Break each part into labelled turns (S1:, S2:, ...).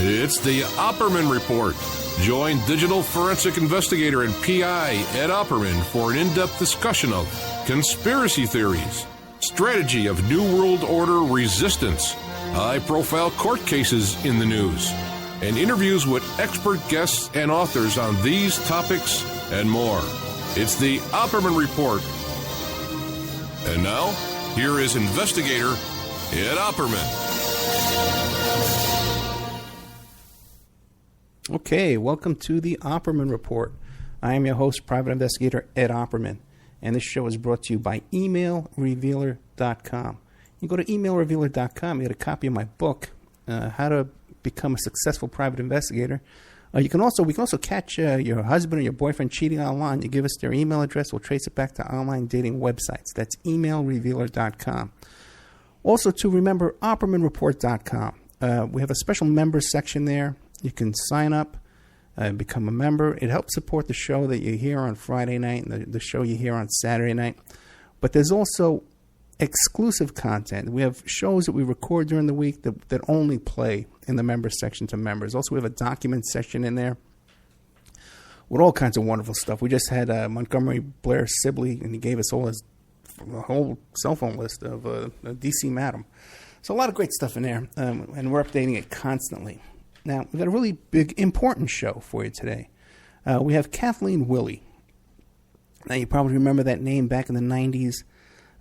S1: It's the Opperman Report. Join digital forensic investigator and PI Ed Opperman for an in-depth discussion of conspiracy theories, strategy of New World Order resistance, high-profile court cases in the news, and interviews with expert guests and authors on these topics and more. It's the Opperman Report. And now, here is investigator Ed Opperman.
S2: Okay, welcome to the Opperman Report. I am your host, Private Investigator Ed Opperman, and this show is brought to you by emailrevealer.com. You go to emailrevealer.com, you get a copy of my book, How to Become a Successful Private Investigator. We can also catch your husband or your boyfriend cheating online. You give us their email address, we'll trace it back to online dating websites. That's emailrevealer.com. Also, to remember, OppermanReport.com. We have a special members section there. You can sign up and become a member. It helps support the show that you hear on Friday night and the show you hear on Saturday night. But there's also exclusive content. We have shows that we record during the week that only play in the members section to members. Also, we have a document section in there with all kinds of wonderful stuff. We just had Montgomery Blair Sibley, and he gave us a whole cell phone list of a D.C. Madam. So a lot of great stuff in there, and we're updating it constantly. Now, we've got a really big, important show for you today. We have Kathleen Willey. Now, you probably remember that name back in the 90s.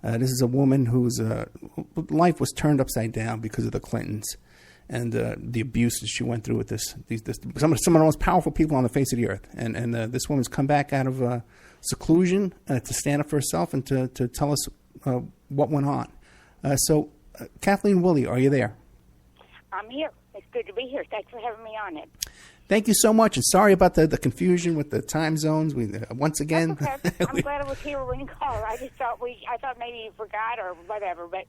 S2: This is a woman whose life was turned upside down because of the Clintons and the abuse that she went through with some of the most powerful people on the face of the earth. And this woman's come back out of seclusion to stand up for herself and to tell us what went on. So, Kathleen Willey, are you there?
S3: I'm here. It's good to be here. Thanks for having me on it.
S2: Thank you so much, and sorry about the confusion with the time zones. We once again.
S3: That's okay. I'm glad I was here when you called. I thought maybe you forgot or whatever, but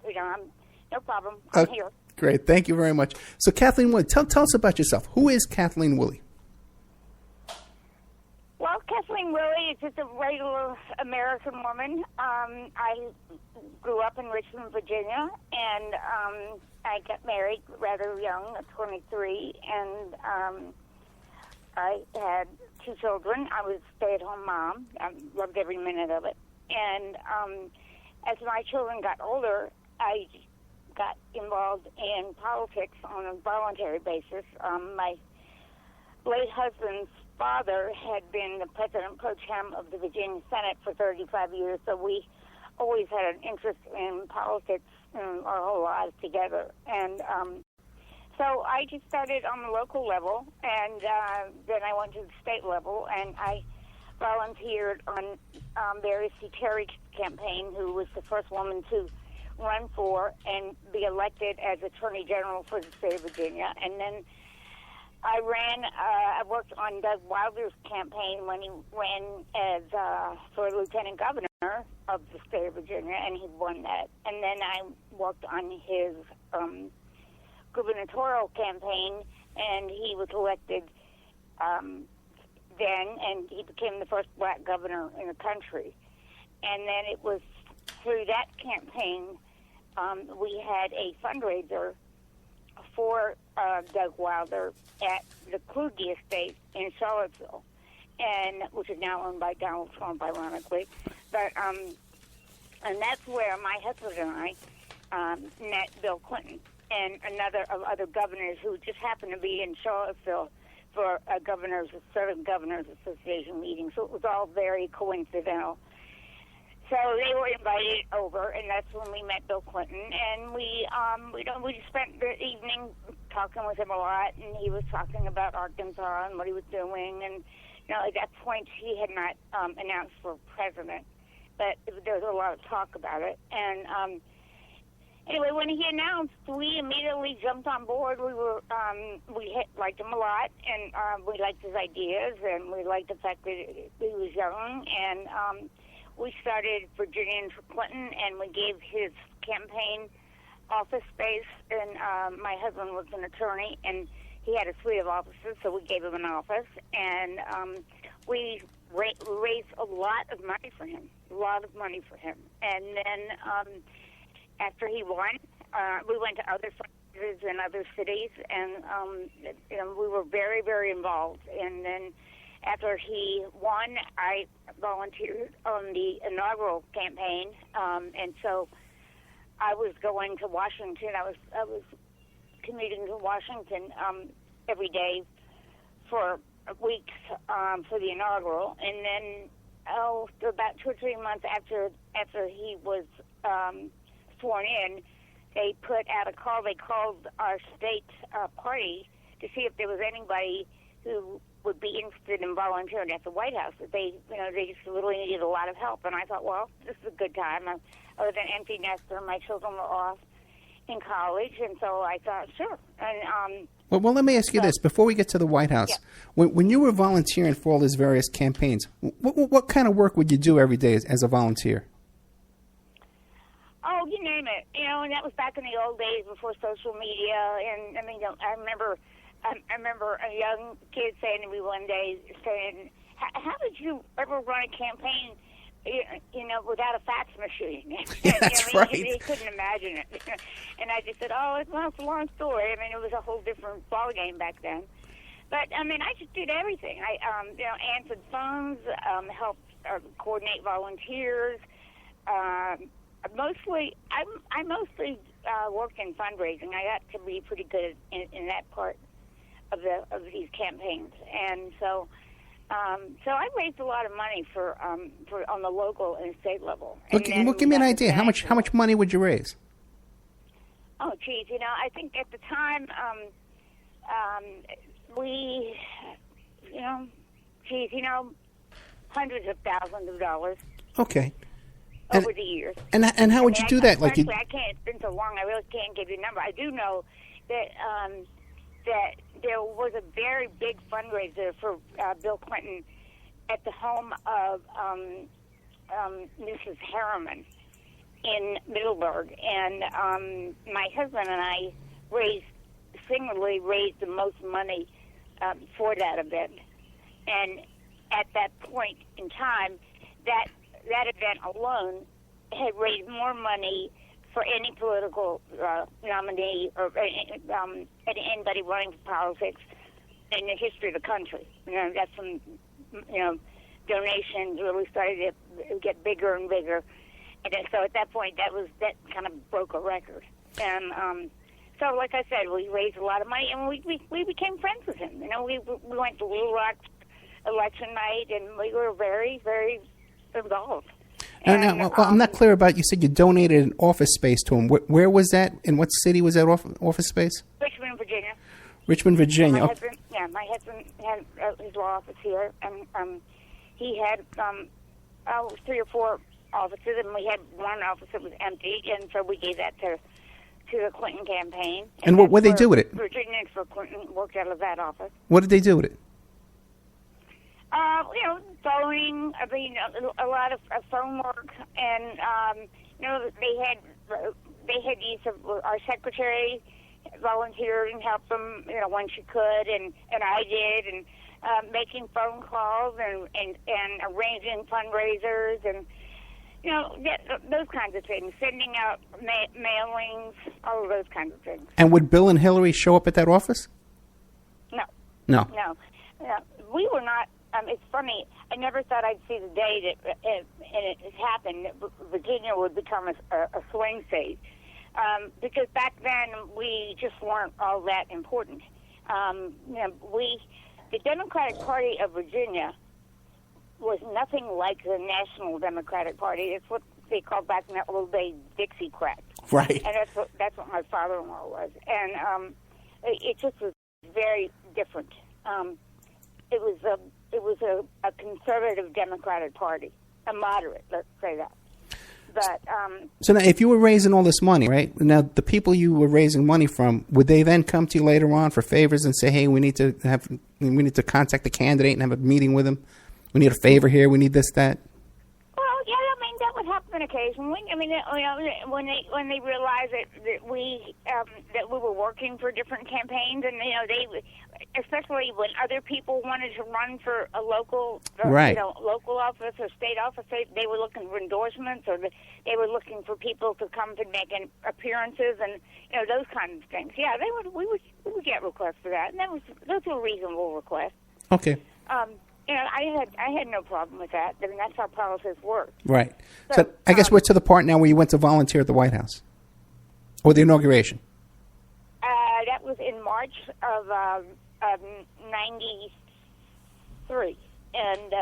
S3: no problem. I'm here.
S2: Great, thank you very much. So, Kathleen Willey, tell us about yourself. Who is Kathleen Willey?
S3: Well, Kathleen Willey is just a regular American woman. I grew up in Richmond, Virginia, and I got married rather young, at 23, and I had 2 children. I was a stay-at-home mom. I loved every minute of it. And as my children got older, I got involved in politics on a voluntary basis. My late husband's father had been the president pro tem of the Virginia Senate for 35 years, so we always had an interest in politics our whole lives together. And so I just started on the local level, and then I went to the state level, and I volunteered on Mary C. Terry's campaign, who was the first woman to run for and be elected as Attorney General for the state of Virginia. And then I worked on Doug Wilder's campaign when he ran as for Lieutenant Governor of the state of Virginia, and he won that. And then I worked on his gubernatorial campaign, and he was elected then, and he became the first black governor in the country. And then it was through that campaign we had a fundraiser for Doug Wilder at the Kluge Estate in Charlottesville, and which is now owned by Donald Trump, ironically. But and that's where my husband and I met Bill Clinton and other governors who just happened to be in Charlottesville for a Southern Governors Association meeting. So it was all very coincidental. So they were invited over, and that's when we met Bill Clinton. And we just spent the evening talking with him a lot, and he was talking about Arkansas and what he was doing. And at that point, he had not announced for president, but there was a lot of talk about it. And anyway, when he announced, we immediately jumped on board. We liked him a lot, and we liked his ideas, and we liked the fact that he was young, and we started Virginians for Clinton, and we gave his campaign office space, and my husband was an attorney, and he had a suite of offices, so we gave him an office, and we raised a lot of money for him, And then after he won, we went to other fundraisers in other cities, and we were very, very involved. And then after he won, I volunteered on the inaugural campaign, and so I was going to Washington. I was commuting to Washington every day for weeks for the inaugural, and then about 2 or 3 months after he was sworn in, they put out a call. They called our state party to see if there was anybody who would be interested in volunteering at the White House. They just really needed a lot of help, and I thought, well, this is a good time. I was an empty nester. My children were off in college, and so I thought, sure. And
S2: well, let me ask you this before we get to the White House.
S3: Yeah.
S2: When you were volunteering for all these various campaigns, what kind of work would you do every day as a volunteer?
S3: Oh, you name it. And that was back in the old days before social media. And I mean, I remember a young kid saying to me one day, saying, "How did you ever run a campaign, without a fax machine?"
S2: That's right.
S3: He couldn't imagine it. And I just said, it's a long story. I mean, it was a whole different ballgame back then. But, I mean, I just did everything. I, answered phones, helped coordinate volunteers. I mostly worked in fundraising. I got to be pretty good in that part of these campaigns. And so I raised a lot of money for on the local and state level.
S2: Look, give me an idea. How much money would you raise?
S3: Oh, geez, I think at the time we, hundreds of thousands of dollars.
S2: Okay.
S3: Over the years.
S2: And how would you do that?
S3: I can't. It's been so long. I really can't give you a number. I do know that that there was a very big fundraiser for Bill Clinton at the home of Mrs. Harriman in Middleburg, and my husband and I singularly raised the most money for that event. And at that point in time, that event alone had raised more money for any political nominee or anybody running for politics in the history of the country. That's when donations really started to get bigger and bigger. And so at that point, that kind of broke a record. And so, like I said, we raised a lot of money, and we became friends with him. We went to Little Rock election night, and we were very, very involved.
S2: Now, I'm not clear about, you said you donated an office space to him. Where was that? In what city was that office space?
S3: Richmond, Virginia.
S2: Richmond, Virginia.
S3: My husband had his law office here, and he had 3 or 4 offices, and we had one office that was empty, and so we gave that to the Clinton campaign.
S2: And what did they do with it?
S3: Virginia for Clinton worked out of that office.
S2: What did they do with it?
S3: Phone, a lot of phone work, and they had use of our secretary volunteered and helped them, when she could, and I did, and making phone calls and arranging fundraisers and those kinds of things, sending out mailings, all of those kinds of things.
S2: And would Bill and Hillary show up at that office?
S3: No. We were not. It's funny. I never thought I'd see the day that, and it has happened, that Virginia would become a swing state. Because back then we just weren't all that important. The Democratic Party of Virginia was nothing like the National Democratic Party. It's what they called back in that old day Dixiecrat.
S2: Right.
S3: And that's what my father-in-law was. And it just was very different. It was a conservative Democratic Party, a moderate, let's say that. But
S2: so now, if you were raising all this money, right? Now, the people you were raising money from, would they then come to you later on for favors and say, "Hey, we need to contact the candidate and have a meeting with him. We need a favor here. We need this, that."
S3: Well, yeah, that would happen occasionally. When they realize that we that we were working for different campaigns, and they, especially when other people wanted to run for a local,
S2: right.
S3: Local office or state office, they were looking for endorsements, or they were looking for people to come to make appearances, and those kinds of things. Yeah, we would get requests for that, and those were reasonable requests.
S2: Okay.
S3: I had no problem with that. I mean, that's how policies work.
S2: Right. So I guess we're to the part now where you went to volunteer at the White House, or the inauguration.
S3: That was in March of '93, and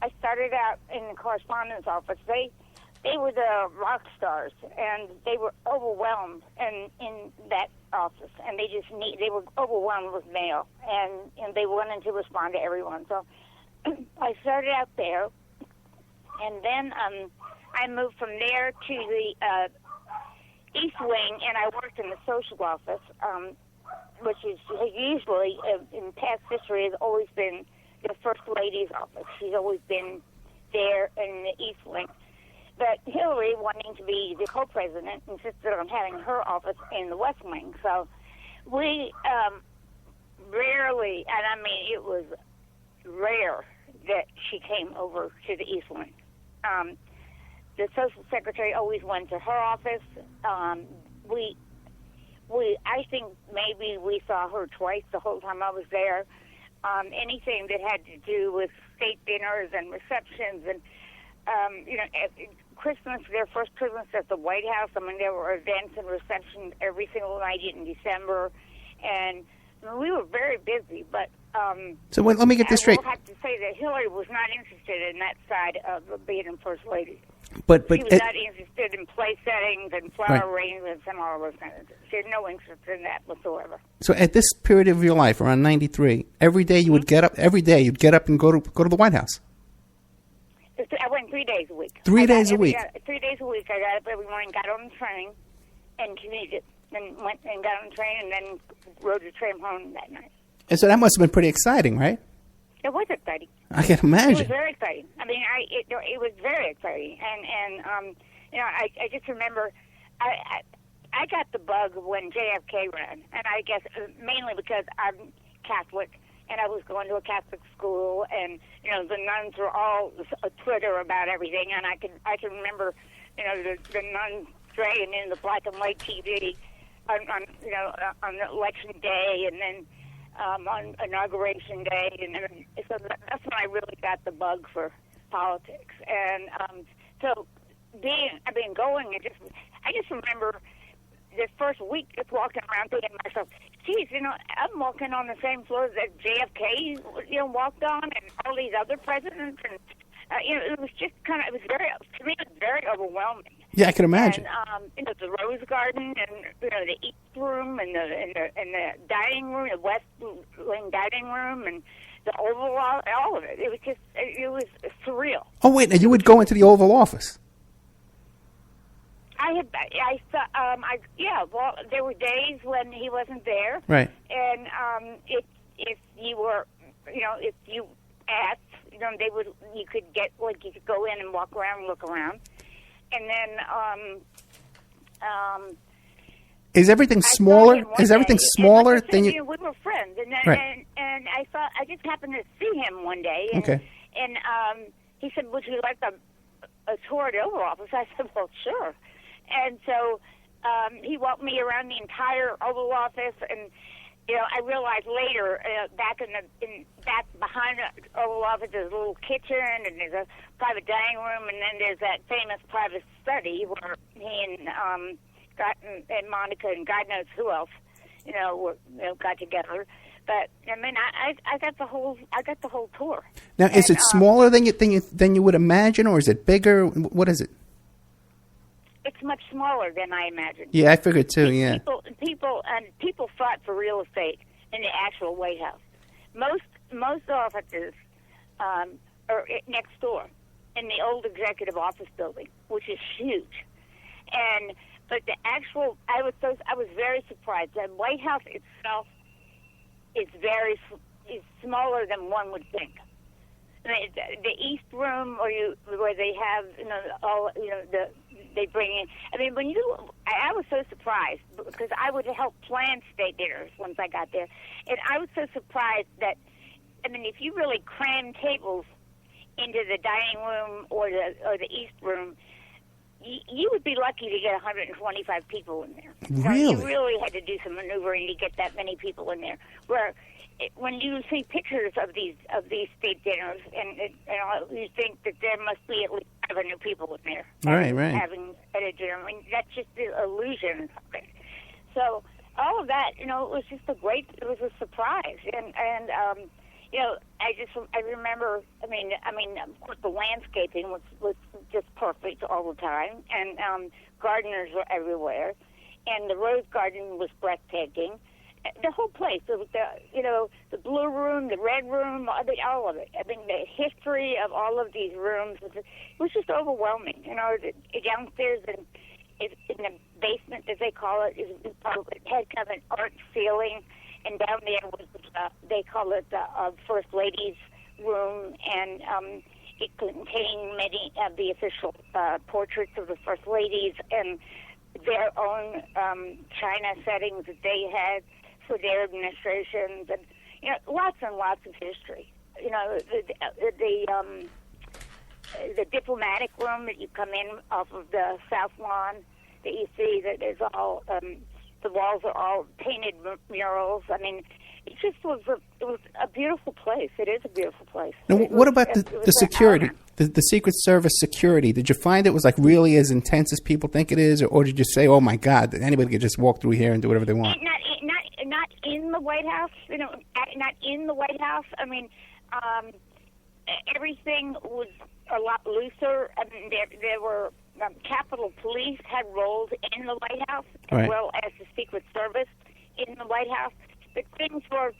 S3: I started out in the correspondence office. They were the rock stars, and they were overwhelmed in that office, and they were overwhelmed with mail, and they wanted to respond to everyone. So I started out there, and then I moved from there to the East Wing, and I worked in the social office, which is usually, in past history, has always been the First Lady's office. She's always been there in the East Wing. But Hillary, wanting to be the co-president, insisted on having her office in the West Wing. So we rarely, and I mean it was rare, that she came over to the East Wing. The social secretary always went to her office. I think maybe we saw her twice the whole time I was there. Anything that had to do with state dinners and receptions and Christmas, their first Christmas at the White House. I mean, there were events and receptions every single night in December, and we were very busy. But
S2: so let me get this straight.
S3: I will have to say that Hillary was not interested in that side of being a First Lady.
S2: But
S3: she was not interested in place settings and flower arrangements and all those kinds of things. She had no interest in that whatsoever.
S2: So at this period of your life, around '93, every day you would get up. Every day you'd get up and go to the White House.
S3: I went 3 days a week.
S2: 3 days a week?
S3: 3 days a week. I got up every morning, got on the train, and commuted. Then went and got on the train, and then rode the train home that night. And
S2: so that must have been pretty exciting, right?
S3: It was exciting.
S2: I can imagine.
S3: It was very exciting. I mean, it was very exciting. And I just remember I got the bug when JFK ran, and I guess mainly because I'm Catholic, and I was going to a Catholic school, and the nuns were all Twitter about everything, and I can remember the nuns straying in the black and white TV on election day, and then on inauguration day, and so that's when I really got the bug for politics. And so going, and I just remember the first week just walking around thinking to myself, geez, I'm walking on the same floor that JFK, walked on, and all these other presidents, and it was just to me, it was very overwhelming.
S2: Yeah, I can imagine.
S3: And the Rose Garden, and the East Room, and the dining room, the West Wing dining room, and the Oval, all of it. It was just, it was surreal.
S2: Oh wait, now you would go into the Oval Office.
S3: Well, there were days when he wasn't there.
S2: Right.
S3: And if you were, if you asked, you could go in and walk around and look around. And then,
S2: is everything smaller? Is everything smaller than you?
S3: We were friends, and then,
S2: right.
S3: and I just happened to see him one day. And,
S2: okay.
S3: And he said, "Would you like a tour of the Oval Office?" I said, "Well, sure." And so he walked me around the entire Oval Office, and I realized later back behind the Oval Office there's a little kitchen, and there's a private dining room, and then there's that famous private study where he and Monica and God knows who else got together. But I mean, I got the whole tour.
S2: Now, is it smaller than you would imagine, or is it bigger? What is it?
S3: It's much smaller than I imagined.
S2: Yeah, I figured too. Yeah.
S3: People fought for real estate in the actual White House. Most offices are next door in the old executive office building, which is huge. But the actual, I was very surprised. The White House itself is smaller than one would think. I mean, the East Room, where they have they bring in. I mean, I was so surprised because I would help plan state dinners once I got there, and I was so surprised that, I mean, if you really cram tables into the dining room or the east room, you would be lucky to get 125 people in there.
S2: Really?
S3: So you really had to do some maneuvering to get that many people in there. Where when you see pictures of these state dinners, and you think that there must be at least 500 people in there.
S2: Right.
S3: Having at a dinner. I mean, that's just the illusion of it. So all of that, it was just it was a surprise, and I remember. I mean, of course, the landscaping was just perfect all the time, and gardeners were everywhere, and the rose garden was breathtaking. The whole place, the blue room, the red room, all of it. I mean, the history of all of these rooms was just overwhelming. Downstairs in the basement, as they call it, it had kind of an arch ceiling. And down there was, they call it the First Lady's room, and it contained many of the official portraits of the First Ladies and their own china settings that they had for their administrations, and lots and lots of history. The diplomatic room that you come in off of the South Lawn, that you see that is all. The walls are all painted murals. I mean, it just was a beautiful place. It is a beautiful place.
S2: Now, what about the security, the Secret Service security? Did you find it was like really as intense as people think it is, or did you say, "Oh my God, anybody could just walk through here and do whatever they want"?
S3: Not in the White House. Not in the White House. I mean, everything was a lot looser. I mean, there were. Capitol Police had roles in the White House, as well as the Secret Service in the White House. But things were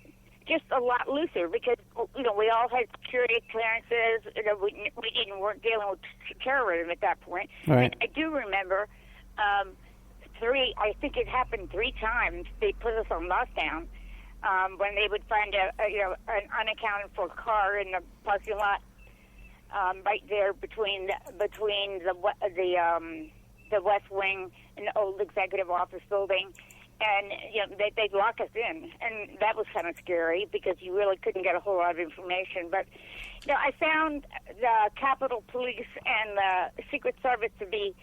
S3: just a lot looser because we all had security clearances. We weren't dealing with terrorism at that point.
S2: Right.
S3: I do remember I think it happened 3 times. They put us on lockdown when they would find an unaccounted for car in the parking lot. Right there between the West Wing and the old executive office building, and they'd lock us in, and that was kind of scary because you really couldn't get a whole lot of information. But I found the Capitol Police and the Secret Service to be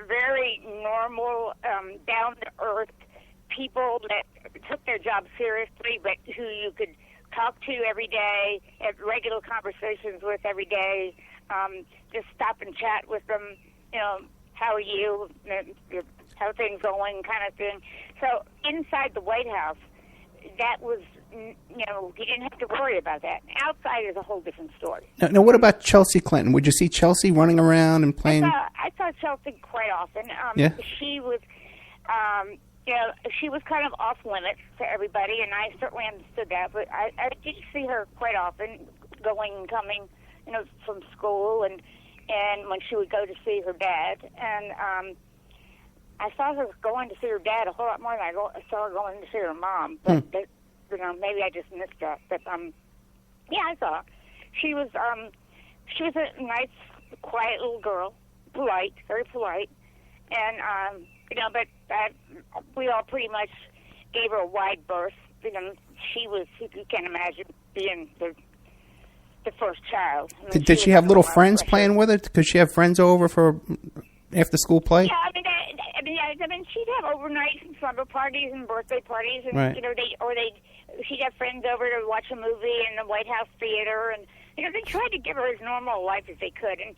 S3: very normal, down to earth people that took their job seriously, but who you could talk to every day, have regular conversations with every day, just stop and chat with them, how are you, how are things going, kind of thing. So inside the White House, that was, you didn't have to worry about that. Outside is a whole different story.
S2: Now, what about Chelsea Clinton? Would you see Chelsea running around and playing?
S3: I saw Chelsea quite often.
S2: Yeah?
S3: She was... she was kind of off limits to everybody, and I certainly understood that. But I did see her quite often, going and coming, from school, and when she would go to see her dad. And I saw her going to see her dad a whole lot more than I saw her going to see her mom. But maybe I just missed that. But yeah, I saw her. She was a nice, quiet little girl, polite, very polite, and but we all pretty much gave her a wide berth. She was, you can imagine, being the first child.
S2: Did she have little friends playing with her? Could she have friends over for after school play?
S3: Yeah, I mean, she'd have overnight and slumber parties and birthday parties, and
S2: right.
S3: She'd have friends over to watch a movie in the White House Theater, and they tried to give her as normal a life as they could. And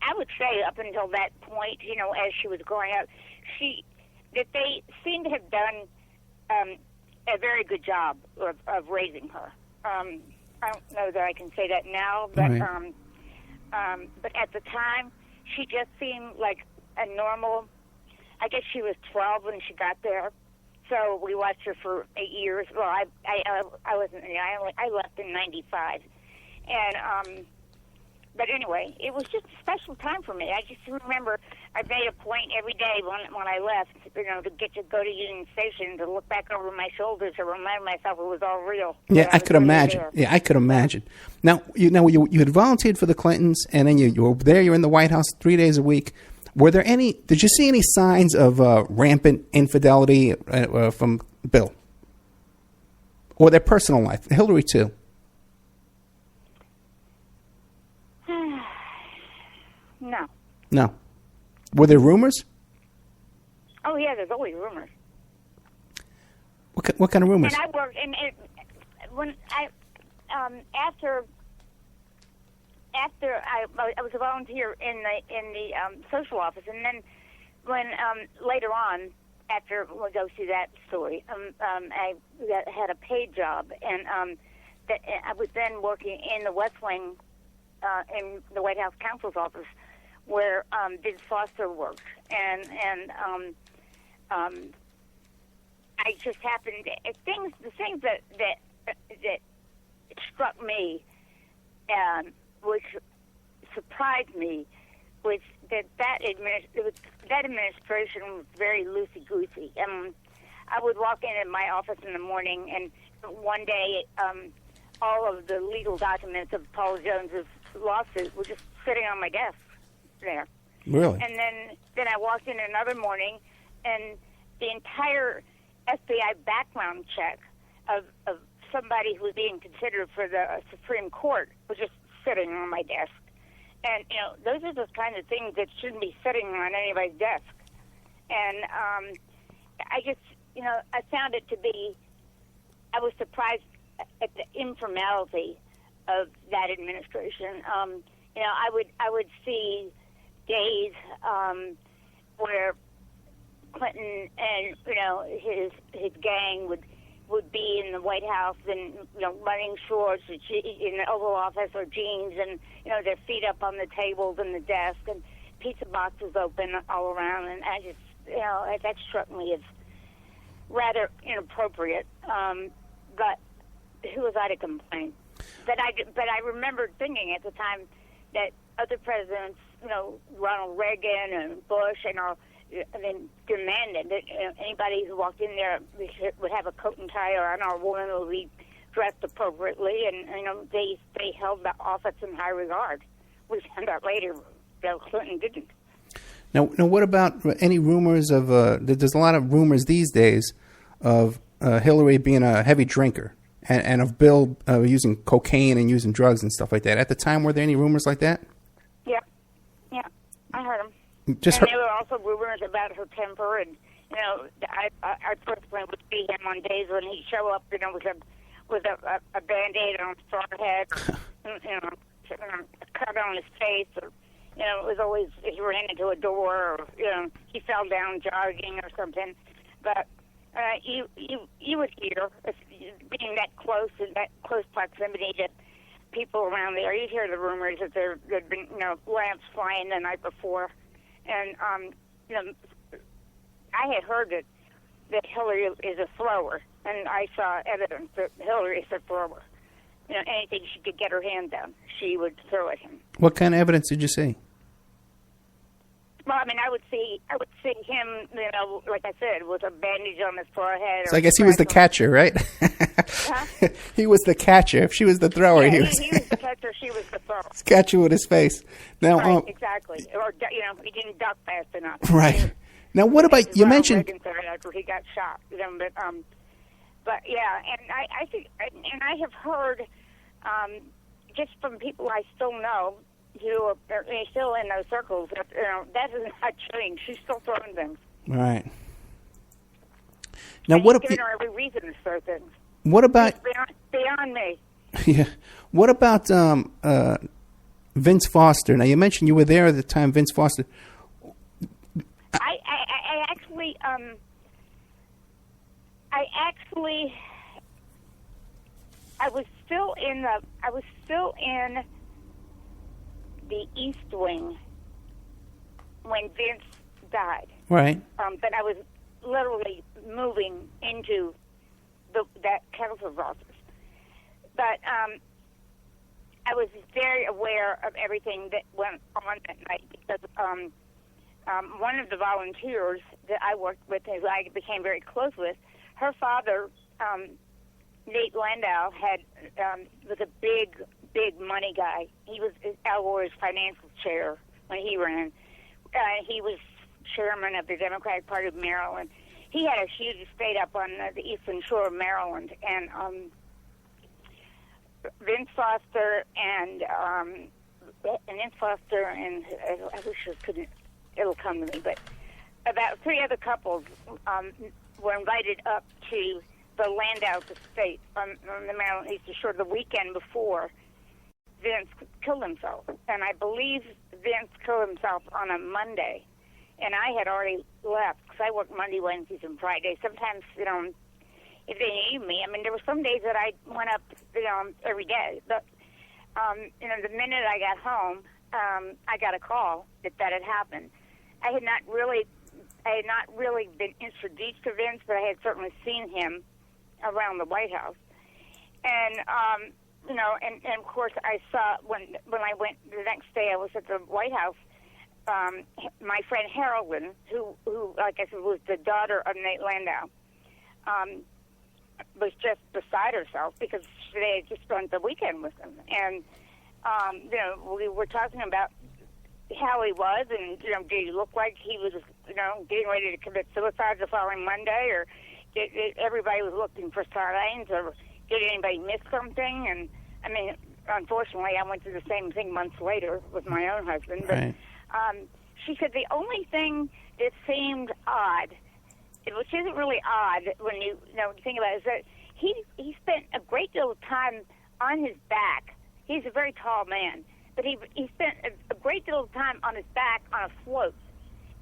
S3: I would say up until that point, as she was growing up, they seemed to have done a very good job of raising her. I don't know that I can say that now, but
S2: right.
S3: But at the time, she just seemed like a normal. I guess she was 12 when she got there, so we watched her for 8 years. Well, I wasn't. I left in '95, and but anyway, it was just a special time for me. I just remember I made a point every day when I left, to go to Union Station, to look back over my shoulders to remind myself it was all real.
S2: Yeah, I could imagine. Yeah, I could imagine. Now, you had volunteered for the Clintons, and then you were there. You're in the White House 3 days a week. Were there any? Did you see any signs of rampant infidelity from Bill, or their personal life? Hillary too.
S3: No.
S2: No. Were there rumors?
S3: Oh yeah, there's always rumors.
S2: What kind of rumors?
S3: And I worked when I after I was a volunteer in the social office, and then when later on, after we'll go through that story, I had a paid job, and I was then working in the West Wing in the White House counsel's office, where Vince Foster worked, and I just happened the things that struck me, which surprised me, was that administration was very loosey-goosey. I would walk in my office in the morning, and one day all of the legal documents of Paul Jones's lawsuit were just sitting on my desk there.
S2: Really?
S3: And then I walked in another morning, and the entire FBI background check of somebody who was being considered for the Supreme Court was just sitting on my desk. And, those are the kind of things that shouldn't be sitting on anybody's desk. And I just, I found it to be, I was surprised at the informality of that administration. I would see days where Clinton and his gang would be in the White House and running shorts in the Oval Office or jeans, and their feet up on the tables and the desk, and pizza boxes open all around, and I just that struck me as rather inappropriate. But who was I to complain? But I remember thinking at the time that other presidents, Ronald Reagan and Bush and all, demanded that anybody who walked in there would have a coat and tie on, or a woman would be dressed appropriately, and they held the office in high regard. We found out later Bill Clinton didn't.
S2: Now, what about any rumors of? There's a lot of rumors these days of Hillary being a heavy drinker, and of Bill using cocaine and using drugs and stuff like that. At the time, were there any rumors like that?
S3: Yeah, I heard them.
S2: And
S3: there were also rumors about her temper, and I personally would see him on days when he'd show up, with a Band-Aid on his forehead, a cut on his face, or it was always he ran into a door, or he fell down jogging or something. But you would hear, being that close in that close proximity to people around there, you'd hear the rumors that there'd been lamps flying the night before. And, I had heard that Hillary is a thrower, and I saw evidence that Hillary is a thrower. Anything she could get her hand on, she would throw at him.
S2: What kind of evidence did you see?
S3: Well, I would see him, like I said, with a bandage on his forehead.
S2: So I guess he was the catcher, right?
S3: Huh?
S2: He was the catcher. If she was the thrower,
S3: he was the catcher. She was the thrower.
S2: Catcher with his face. Now,
S3: right, exactly. Or he didn't duck fast enough.
S2: Right. Now, what about you mentioned?
S3: After he got shot, but yeah, and I think, and I have heard, just from people I still know, who are still in those circles, that has not changed. She's still throwing things.
S2: Right. Now,
S3: and
S2: what?
S3: Giving her every reason to throw things.
S2: What about?
S3: It's beyond me.
S2: Yeah. What about Vince Foster? Now, you mentioned you were there at the time. Vince Foster.
S3: I was still in the East Wing when Vince died.
S2: Right.
S3: But I was literally moving into that counselor's office. But I was very aware of everything that went on that night because one of the volunteers that I worked with, who I became very close with, her father, Nate Landau, was a big money guy. He was Al Gore's financial chair when he ran, he was chairman of the Democratic Party of Maryland. He had a huge estate up on the eastern shore of Maryland, and Vince Foster and I wish it couldn't. It'll come to me, but about 3 other couples were invited up to the Landau estate on the Maryland eastern shore the weekend before Vince killed himself, and I believe Vince killed himself on a Monday. And I had already left because I worked Monday, Wednesdays, and Fridays. Sometimes, if they need me, there were some days that I went up, every day. But, the minute I got home, I got a call that had happened. I had not really been introduced to Vince, but I had certainly seen him around the White House. And, and of course I saw when I went the next day, I was at the White House. My friend Harolyn, who, like I said, was the daughter of Nate Landau, was just beside herself because they had just spent the weekend with him. And, we were talking about how he was and, did he look like he was, getting ready to commit suicide the following Monday, or did everybody was looking for signs, or did anybody miss something? And, unfortunately, I went through the same thing months later with my own husband. But,
S2: right.
S3: She said the only thing that seemed odd, which isn't really odd when you think about it, is that he spent a great deal of time on his back. He's a very tall man, but he spent a great deal of time on his back on a float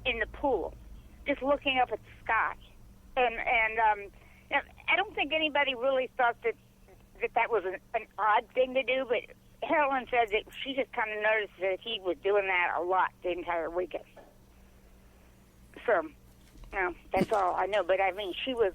S3: in the pool, just looking up at the sky. And I don't think anybody really thought that was an odd thing to do, but Harolyn said that she just kind of noticed that he was doing that a lot the entire weekend. So, that's all I know. But she was.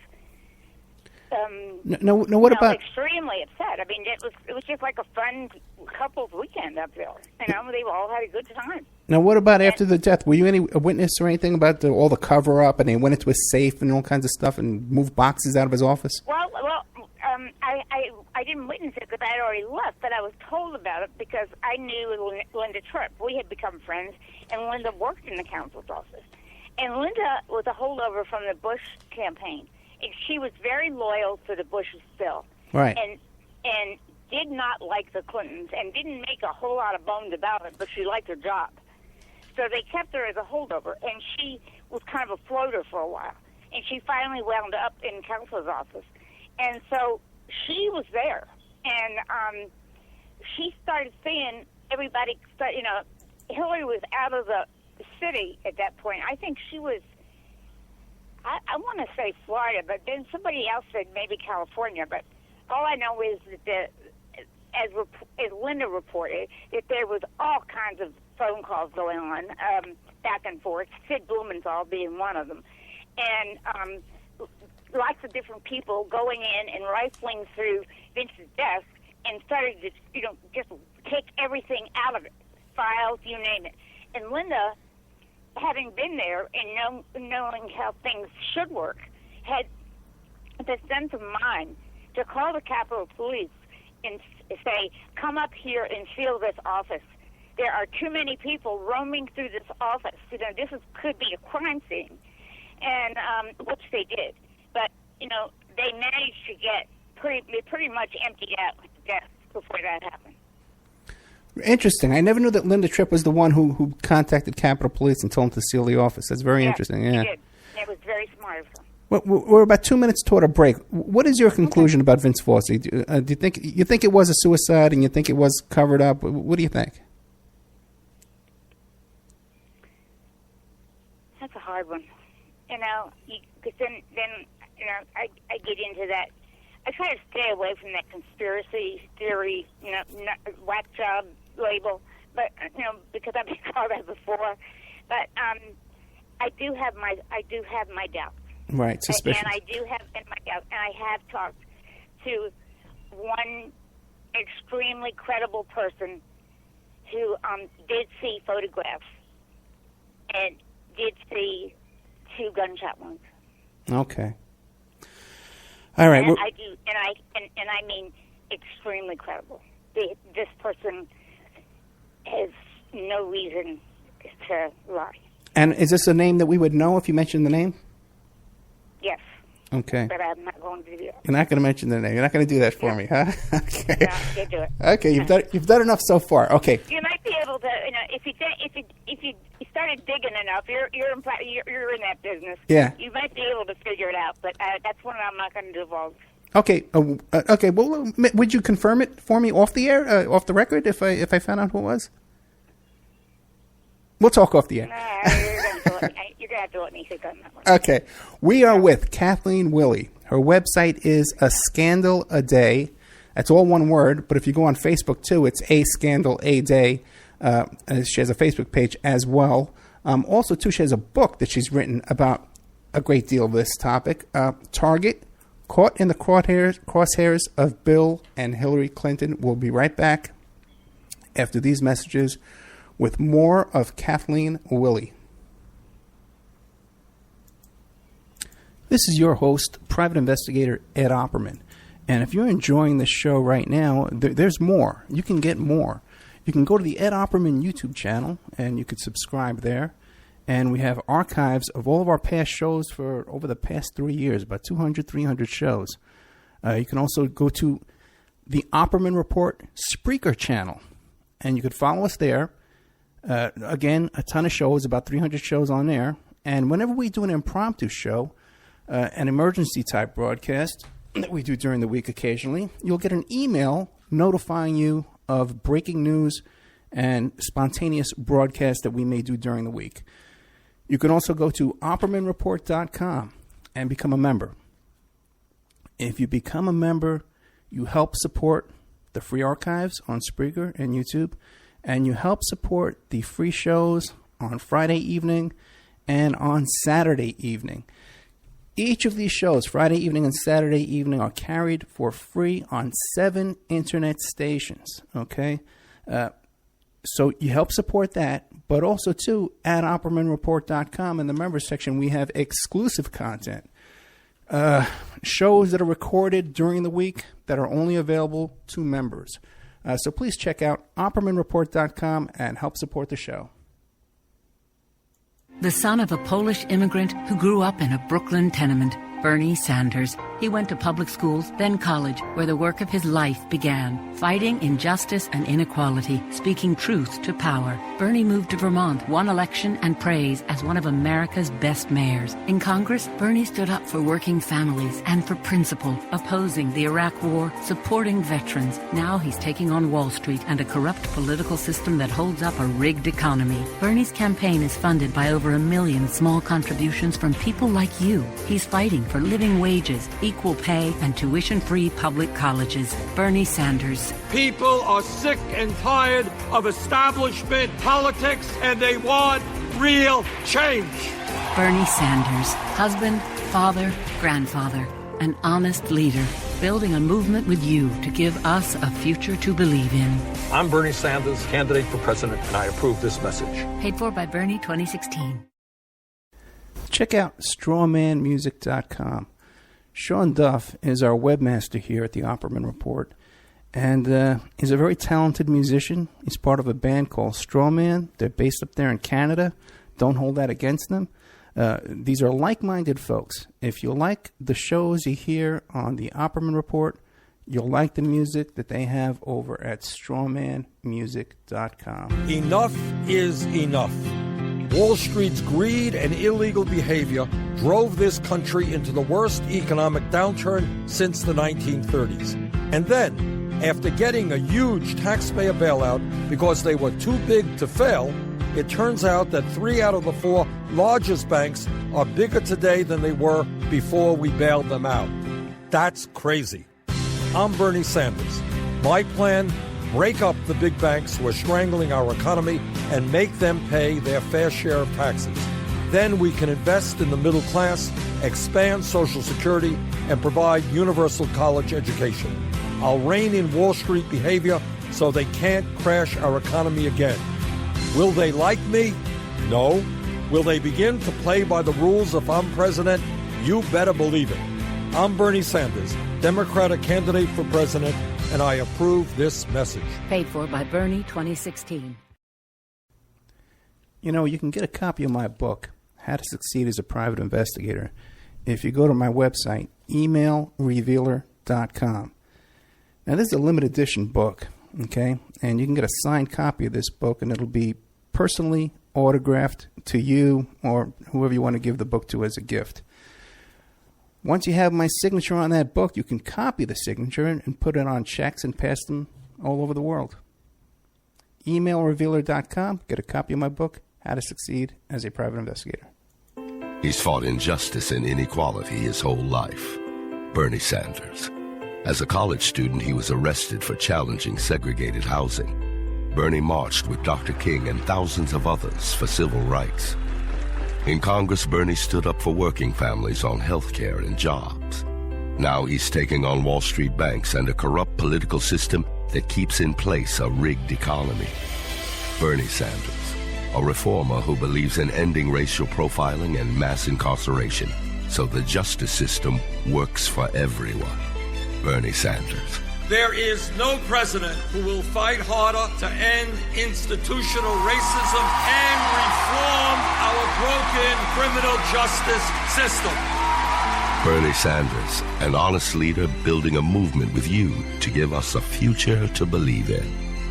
S2: What about
S3: extremely upset? It was just like a fun couple's weekend up there. They all had a good time.
S2: Now, what about after the death? Were you a witness or anything about all the cover up, and they went into his safe and all kinds of stuff and moved boxes out of his office?
S3: Well, I didn't witness it because I had already left, but I was told about it because I knew Linda Tripp. We had become friends, and Linda worked in the counsel's office. And Linda was a holdover from the Bush campaign. And she was very loyal to the Bushes still.
S2: Right.
S3: And did not like the Clintons and didn't make a whole lot of bones about it, but she liked her job. So they kept her as a holdover, and she was kind of a floater for a while. And she finally wound up in counsel's office. And so she was there, and she started seeing everybody. Hillary was out of the city at that point. I think she was. I want to say Florida, but then somebody else said maybe California. But all I know is that as Linda reported, that there was all kinds of phone calls going on back and forth. Sid Blumenthal being one of them, and lots of different people going in and rifling through Vince's desk and started to, just take everything out of it, files, you name it. And Linda, having been there and knowing how things should work, had the sense of mind to call the Capitol Police and say, come up here and seal this office. There are too many people roaming through this office. Could be a crime scene. And, which they did. But, they managed to get pretty much emptied out desks before that happened.
S2: Interesting. I never knew that Linda Tripp was the one who contacted Capitol Police and told them to seal the office. That's very interesting. Yeah,
S3: she did. It was very smart of her.
S2: Well, we're about 2 minutes toward a break. What is your conclusion about Vince Fossey? Do you think it was a suicide, and you think it was covered up? What do you think?
S3: That's a hard one. Because then I get into that. I try to stay away from that conspiracy theory, whack job label, but because I've been called that before. But I do have my doubts.
S2: Right, suspicious.
S3: And I do have my doubts, and I have talked to one extremely credible person who did see photographs and did see 2 gunshot wounds.
S2: Okay. All right.
S3: And I do, and I mean extremely credible. This person has no reason to lie.
S2: And is this a name that we would know if you mentioned the name?
S3: Yes.
S2: Okay.
S3: But I'm not going to do that.
S2: You're not going to mention the name. You're not going to do that for me, huh? Okay.
S3: No, you do it.
S2: Okay, you've done enough so far. Okay.
S3: You might be able to, if you started digging enough, you're in that business.
S2: Yeah.
S3: You might be able to figure it out, but that's one I'm not going to divulge.
S2: Okay. Okay. Well, would you confirm it for me off the air, off the record, if I found out who it was? We'll talk off the air.
S3: You're going to have to let me think on that one.
S2: Okay. We are with Kathleen Willey. Her website is A Scandal a Day. That's all one word, but if you go on Facebook, too, it's A Scandal a Day. She has a Facebook page as well. Also, too, she has a book that she's written about a great deal of this topic. Target, Caught in the Crosshairs of Bill and Hillary Clinton. We'll be right back after these messages with more of Kathleen Willey. This is your host, private investigator Ed Opperman. And if you're enjoying this show right now, there's more. You can get more. You can go to the Ed Opperman YouTube channel, and you could subscribe there. And we have archives of all of our past shows for over the past 3 years, about 200, 300 shows. You can also go to the Opperman Report Spreaker channel, and you could follow us there. Again, a ton of shows, about 300 shows on there. And whenever we do an impromptu show, an emergency type broadcast that we do during the week occasionally, you'll get an email notifying you of breaking news and spontaneous broadcasts that we may do during the week. You can also go to OppermanReport.com and become a member. If you become a member, you help support the free archives on Spreaker and YouTube, and you help support the free shows on Friday evening and on Saturday evening. Each of these shows, Friday evening and Saturday evening, are carried for free on 7 internet stations, okay? So you help support that, but also, too, at OppermanReport.com in the members section, we have exclusive content. Shows that are recorded during the week that are only available to members. So please check out OppermanReport.com and help support the show.
S4: The son of a Polish immigrant who grew up in a Brooklyn tenement, Bernie Sanders. He went to public schools, then college, where the work of his life began, fighting injustice and inequality, speaking truth to power. Bernie moved to Vermont, won election and praise as one of America's best mayors. In Congress, Bernie stood up for working families and for principle, opposing the Iraq War, supporting veterans. Now he's taking on Wall Street and a corrupt political system that holds up a rigged economy. Bernie's campaign is funded by over 1 million small contributions from people like you. He's fighting for living wages, equal pay, and tuition-free public colleges. Bernie Sanders.
S5: People are sick and tired of establishment politics, and they want real change.
S4: Bernie Sanders, husband, father, grandfather, an honest leader, building a movement with you to give us a future to believe in.
S5: I'm Bernie Sanders, candidate for president, and I approve this message.
S4: Paid for by Bernie 2016.
S2: Check out strawmanmusic.com. Sean Duff is our webmaster here at the Opperman Report, and he's a very talented musician. He's part of a band called Strawman. They're based up there in Canada. Don't hold that against them. These are like-minded folks. If you like the shows you hear on the Opperman Report, you'll like the music that they have over at strawmanmusic.com.
S5: Enough is enough. Wall Street's greed and illegal behavior drove this country into the worst economic downturn since the 1930s. And then, after getting a huge taxpayer bailout because they were too big to fail, it turns out that 3 out of the 4 largest banks are bigger today than they were before we bailed them out. That's crazy. I'm Bernie Sanders. My plan: break up the big banks who are strangling our economy and make them pay their fair share of taxes. Then we can invest in the middle class, expand Social Security, and provide universal college education. I'll rein in Wall Street behavior so they can't crash our economy again. Will they like me? No. Will they begin to play by the rules if I'm president? You better believe it. I'm Bernie Sanders, Democratic candidate for president, and I approve this message.
S4: Paid for by Bernie 2016.
S2: You know, you can get a copy of my book, How to Succeed as a Private Investigator, if you go to my website, emailrevealer.com. Now, this is a limited edition book, okay? And you can get a signed copy of this book, and it'll be personally autographed to you or whoever you want to give the book to as a gift. Once you have my signature on that book, you can copy the signature and put it on checks and pass them all over the world. Emailrevealer.com. Get a copy of my book, How to Succeed as a Private Investigator.
S6: He's fought injustice and inequality his whole life. Bernie Sanders. As a college student, he was arrested for challenging segregated housing. Bernie marched with Dr. King and thousands of others for civil rights. In Congress, Bernie stood up for working families on health care and jobs. Now he's taking on Wall Street banks and a corrupt political system that keeps in place a rigged economy. Bernie Sanders, a reformer who believes in ending racial profiling and mass incarceration so the justice system works for everyone. Bernie Sanders.
S5: There is no president who will fight harder to end institutional racism and reform our broken criminal justice system.
S6: Bernie Sanders, an honest leader building a movement with you to give us a future to believe in.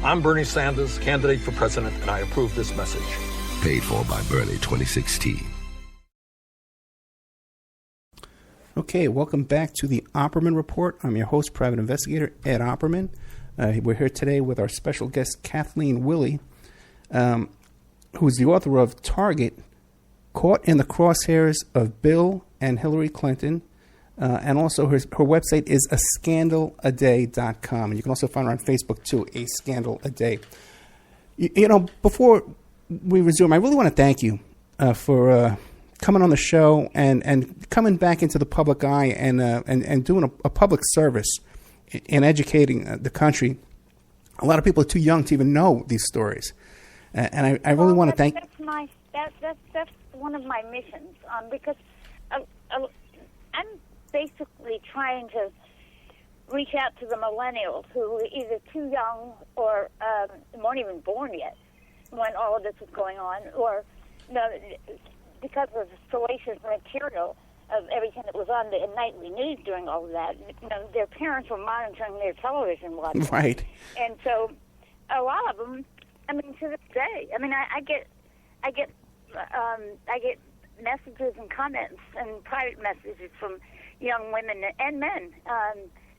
S5: I'm Bernie Sanders, candidate for president, and I approve this message.
S6: Paid for by Bernie 2016.
S2: Okay, welcome back to the Opperman Report. I'm your host, Private Investigator Ed Opperman. We're here today with our special guest, Kathleen Willey, who is the author of Target, Caught in the Crosshairs of Bill and Hillary Clinton. And also her website is ascandaladay.com. And you can also find her on Facebook, too, A Scandal a Day. You know, before we resume, I really want to thank you for coming on the show and coming back into the public eye and doing a public service in educating the country. A lot of people are too young to even know these stories. And I really want to thank...
S3: That's one of my missions, because I'm basically trying to reach out to the millennials who were either too young or weren't even born yet when all of this was going on, or because of the salacious material of everything that was on the nightly news during all of that. Their parents were monitoring their television watching.
S2: Right.
S3: And so a lot of them, to this day, I get messages and comments and private messages from young women and men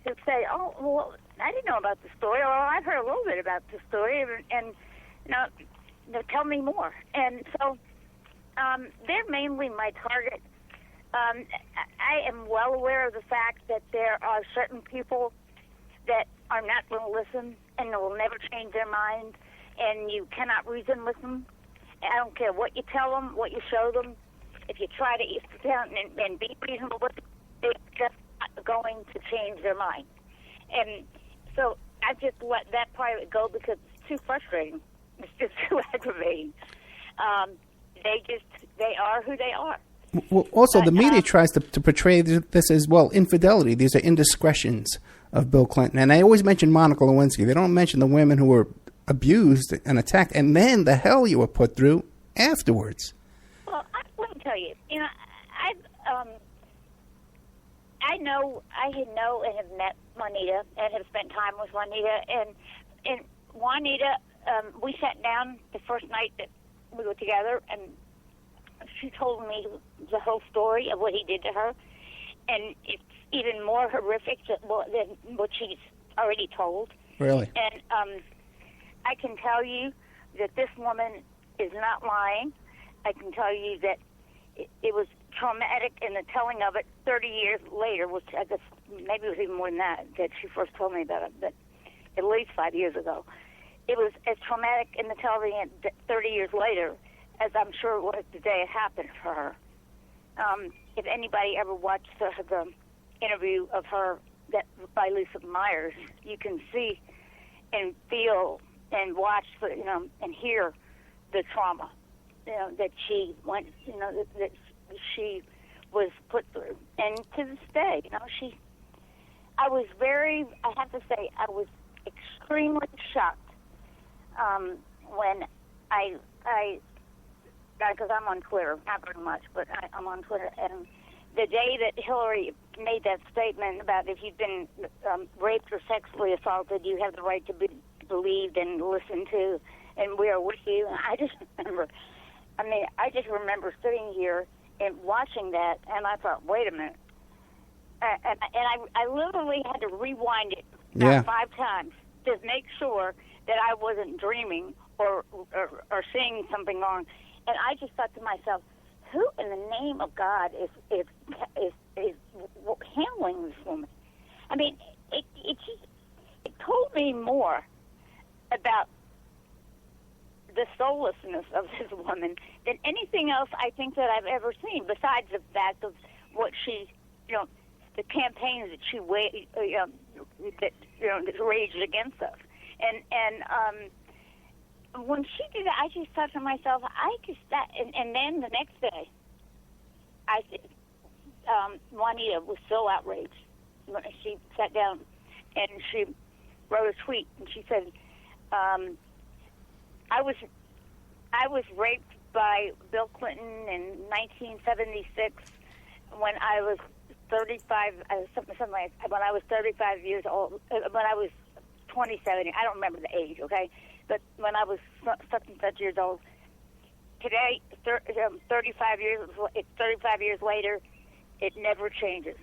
S3: who say, "Oh, well, I didn't know about the story," or "I've heard a little bit about the story," and tell me more. And so they're mainly my target. I am well aware of the fact that there are certain people that are not going to listen and will never change their mind, and you cannot reason with them. I don't care what you tell them, what you show them. If you try to sit down and be reasonable with them, they're just not going to change their mind. And so I just let that part of it go because it's too frustrating. It's just too aggravating. They are who they are.
S2: Well, also, the media tries to portray this as, well, infidelity. These are indiscretions of Bill Clinton. And they always mention Monica Lewinsky. They don't mention the women who were abused and attacked, and then the hell you were put through afterwards.
S3: Well, let me tell you, I know and have met Juanita and have spent time with Juanita. And Juanita, we sat down the first night that we were together, and she told me the whole story of what he did to her. And it's even more horrific than what she's already told.
S2: Really?
S3: And I can tell you that this woman is not lying. I can tell you that it was traumatic in the telling of it 30 years later, which I guess maybe it was even more than that she first told me about it, but at least 5 years ago. It was as traumatic in the telling it 30 years later as I'm sure it was the day it happened for her. If anybody ever watched the interview of her by Lisa Myers, you can see and feel and watch, and hear the trauma, that she went, that she was put through. And to this day, I was extremely shocked when I because I'm on Twitter, not very much, but I'm on Twitter, and the day that Hillary made that statement about if you've been raped or sexually assaulted, you have the right to be believed and listened to, and we are with you. And I just remember sitting here and watching that, and I thought, wait a minute. And I literally had to rewind it about 5 times to make sure that I wasn't dreaming or seeing something wrong. And I just thought to myself, who in the name of God is handling this woman? I mean, it told me more about the soullessness of this woman than anything else I think that I've ever seen, besides the fact of what she, the campaigns that she that raged against us. And when she did that, I just thought to myself, and then the next day, Juanita was so outraged. She sat down and she wrote a tweet, and she said, I was raped by Bill Clinton in 1976 when I was 35, something like when I was 35 years old, when I was 27, I don't remember the age, okay? But when I was such and such years old, today, 35 years later, it never changes.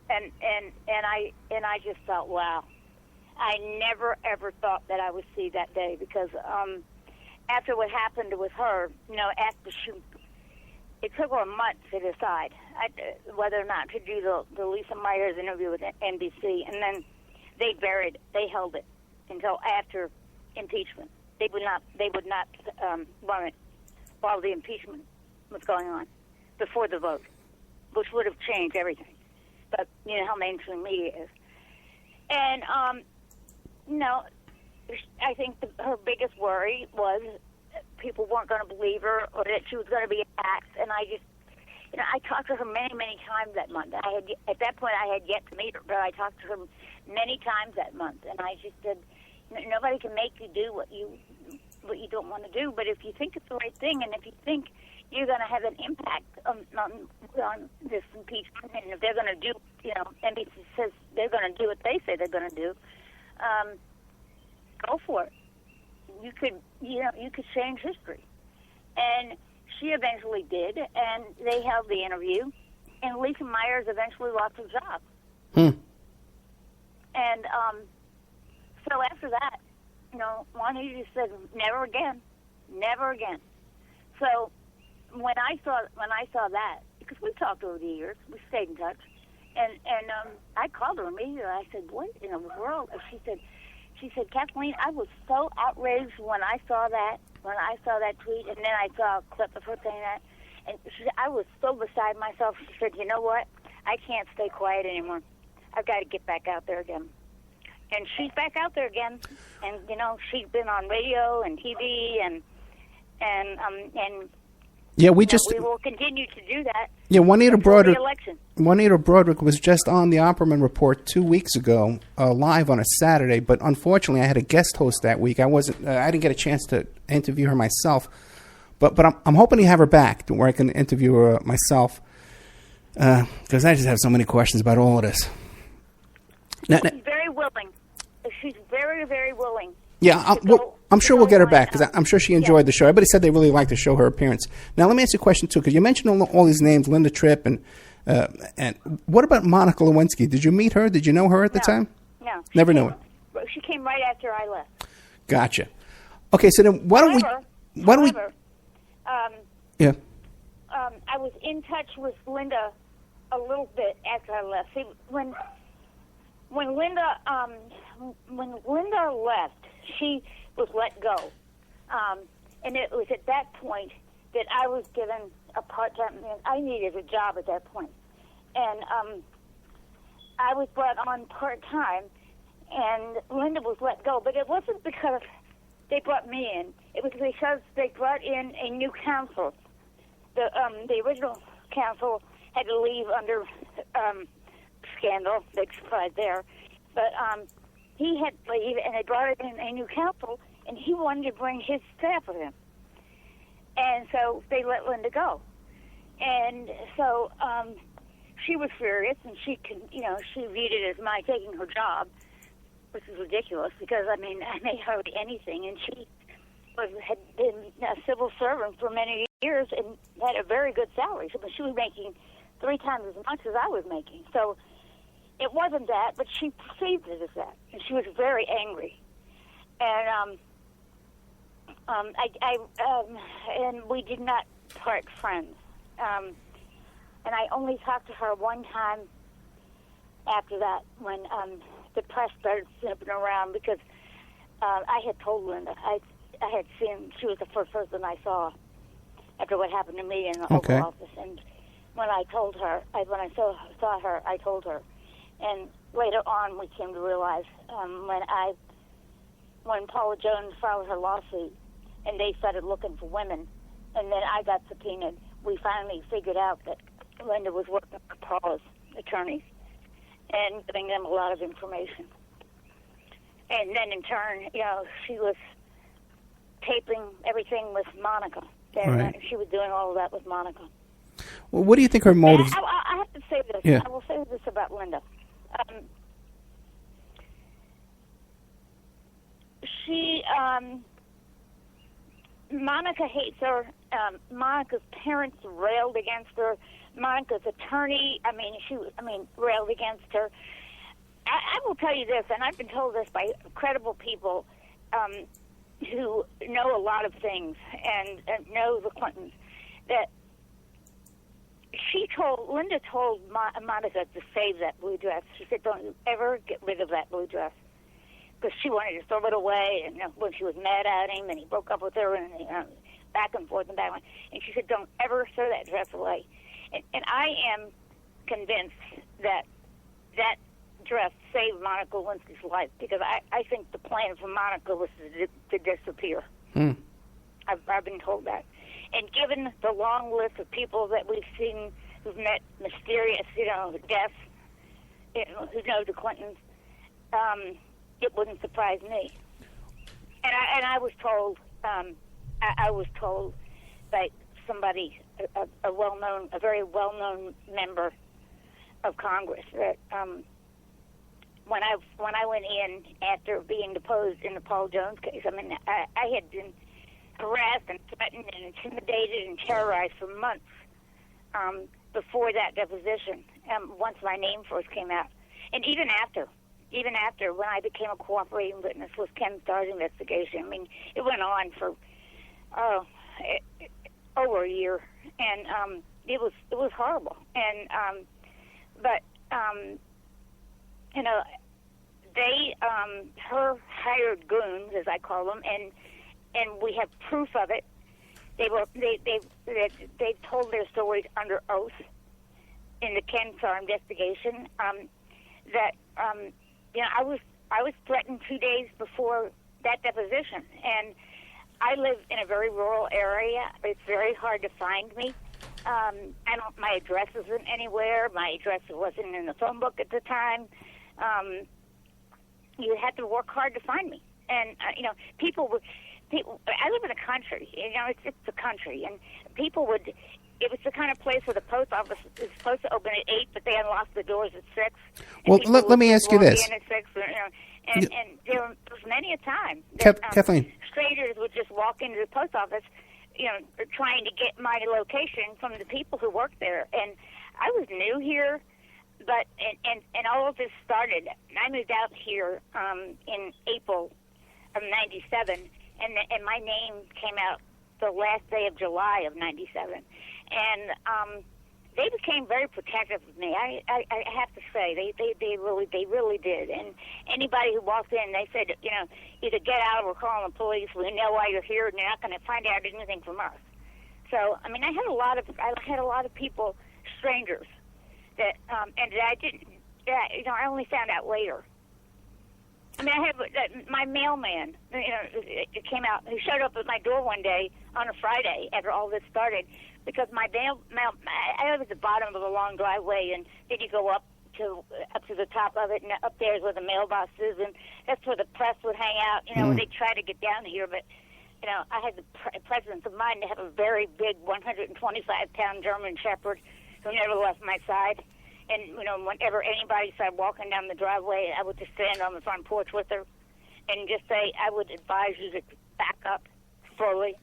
S3: And I just thought, wow, I never ever thought that I would see that day, because after what happened with her, after it took her a month to decide whether or not to do the Lisa Myers interview with NBC, and then they held it until after impeachment. They would not run it while the impeachment was going on, before the vote, which would have changed everything. But you know how mainstream media is. And I think her biggest worry was people weren't going to believe her, or that she was going to be attacked. And I just, I talked to her many, many times that month. At that point, I had yet to meet her, but I talked to her many times that month, and I just said, nobody can make you do what you don't want to do, but if you think it's the right thing, and if you think you're going to have an impact on this impeachment, and if they're going to do, NBC says they're going to do what they say they're going to do, go for it. You could change history. And she eventually did, and they held the interview, and Lisa Myers eventually lost her job. And so after that, Juanita just said, never again. So when I saw that, because we talked over the years, we stayed in touch, and I called her immediately. I said, what in the world? She said, Kathleen, I was so outraged when I saw that tweet, and then I saw a clip of her saying that, and I was so beside myself. She said, you know what? I can't stay quiet anymore. I've got to get back out there again. And she's back out there again, and she's been on radio and TV, and
S2: yeah, we
S3: will continue to do that.
S2: Yeah, Juanita Broderick was just on the Opperman Report 2 weeks ago, live on a Saturday. But unfortunately, I had a guest host that week. I didn't get a chance to interview her myself. But I'm hoping to have her back, where I can interview her myself, because I just have so many questions about all of this.
S3: She's very willing. She's very, very willing.
S2: Yeah, I'm sure we'll get her back, because I'm sure she enjoyed the show. Everybody said they really liked the show, her appearance. Now, let me ask you a question, too, because you mentioned all these names, Linda Tripp, and what about Monica Lewinsky? Did you meet her? Did you know her at the time?
S3: No.
S2: Never knew her?
S3: She came right after I left.
S2: Gotcha. Okay, so then
S3: I was in touch with Linda a little bit after I left. See, when Linda left, she was let go, and it was at that point that I was given a part-time. I needed a job at that point, and I was brought on part-time, and Linda was let go. But it wasn't because they brought me in; it was because they brought in a new counsel. The original counsel had to leave under scandal. Big surprise there. But he had to leave, and they brought in a new counsel, and he wanted to bring his staff with him. And so they let Linda go. And so she was furious, and she viewed it as my taking her job, which is ridiculous because, I mean, I made hardly anything, and she had been a civil servant for many years and had a very good salary. So she was making 3 times as much as I was making. So it wasn't that, but she perceived it as that, and she was very angry. And and we did not part friends. And I only talked to her one time after that when the press started snooping around because I had told Linda I had seen she was the first person I saw after what happened to me in the Oval Office, and when I told her, when I saw her, I told her, and later on we came to realize when Paula Jones filed her lawsuit and they started looking for women, and then I got subpoenaed, we finally figured out that Linda was working for Paula's attorneys and giving them a lot of information. And then in turn, she was taping everything with Monica. And she was doing all of that with Monica.
S2: Well, what do you think her motives?
S3: I have to say this.
S2: Yeah.
S3: I will say this about Linda. Monica hates her. Monica's parents railed against her. Monica's attorney, railed against her. I will tell you this, and I've been told this by credible people who know a lot of things and know the Clintons, that Linda told Monica to save that blue dress. She said, don't you ever get rid of that blue dress. Because she wanted to throw it away, and when she was mad at him, and he broke up with her, and back and forth and back and forth. And she said, don't ever throw that dress away. And I am convinced that that dress saved Monica Lewinsky's life, because I think the plan for Monica was to disappear. I've been told that. And given the long list of people that we've seen who've met mysterious, deaths, who know the Clintons, it wouldn't surprise me. And I was told, I was told by somebody, a very well-known member of Congress, that when I went in after being deposed in the Paul Jones case, I had been harassed and threatened and intimidated and terrorized for months before that deposition, once my name first came out. And even after, when I became a cooperating witness with Ken Starr's investigation, it went on for over a year, and it was horrible. And they her hired goons, as I call them, and we have proof of it. They told their stories under oath in the Ken Starr investigation. I was threatened 2 days before that deposition, and I live in a very rural area. It's very hard to find me. My address isn't anywhere. My address wasn't in the phone book at the time. You had to work hard to find me, and people. I live in the country. It's the country, and people would. It was the kind of place where the post office is supposed to open at 8, but they unlocked the doors at 6.
S2: Well, let me ask you this.
S3: At 6, and there was many a time
S2: that, Kathleen,
S3: strangers would just walk into the post office, trying to get my location from the people who worked there. And I was new here, but and all of this started. I moved out here in April of '97, and my name came out the last day of July of '97. And they became very protective of me. I have to say, they really did. And anybody who walked in, they said, either get out or we're calling the police. We know why you're here, and you're not going to find out anything from us. So, I had a lot of people, strangers, that and that I didn't. I only found out later. I have my mailman. It came out. He showed up at my door one day on a Friday after all this started, because my mail. I live at the bottom of a long driveway, and then you go up to the top of it, and up there is where the mailbox is, and that's where the press would hang out. When they try to get down here, but I had the presence of mind to have a very big 125-pound German Shepherd who never left my side. And, whenever anybody started walking down the driveway, I would just stand on the front porch with her and just say, I would advise you to back up slowly.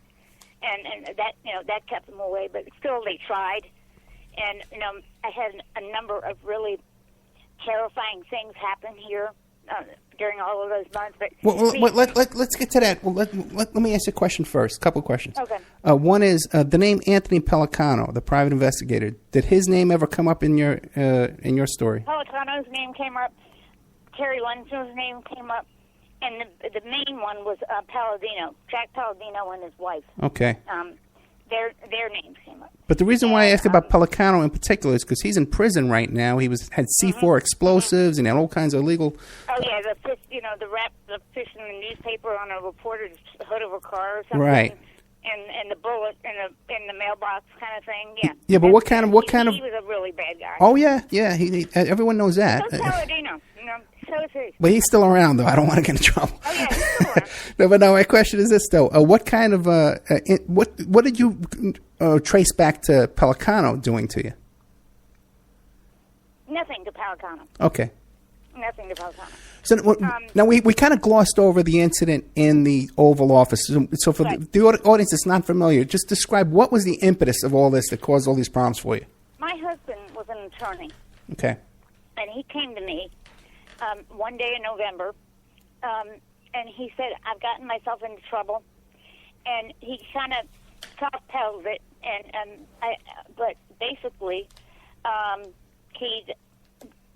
S3: And that, that kept them away. But still, they tried. And, I had a number of really terrifying things happen here during all of those months. But
S2: let's get to that. Well, let me ask you a question first. A couple of questions.
S3: Okay.
S2: One is the name Anthony Pellicano, the private investigator. Did his name ever come up in your story?
S3: Pellicano's name came up. Terry Lunson's name came up. And the main one was Palladino, Jack Palladino and his wife.
S2: Okay.
S3: Their names came up.
S2: But the reason why I asked about Pellicano in particular is because he's in prison right now. He had C4 explosives and had all kinds of illegal.
S3: Oh yeah, the fish, the fish in the newspaper on a reporter's hood of a car or something.
S2: Right.
S3: And the bullet in the mailbox kind of thing. Yeah.
S2: Yeah, but what kind of?
S3: He was a really bad guy.
S2: Oh yeah. He everyone knows that.
S3: So Palladino, so is he.
S2: But he's still around, though. I don't want to get in trouble.
S3: Oh yeah, he's still around.
S2: No, but now my question is this, though: what kind of what did you trace back to Pellicano doing to you?
S3: Nothing to Pellicano.
S2: Okay.
S3: Nothing to Pellicano.
S2: So now we kind of glossed over the incident in the Oval Office. So for
S3: right.
S2: the audience that's not familiar, just describe what was the impetus of all this that caused all these problems for you.
S3: My husband was an attorney.
S2: Okay.
S3: And he came to me one day in November, and he said, I've gotten myself into trouble. And he kind of soft-pedaled it, but basically he'd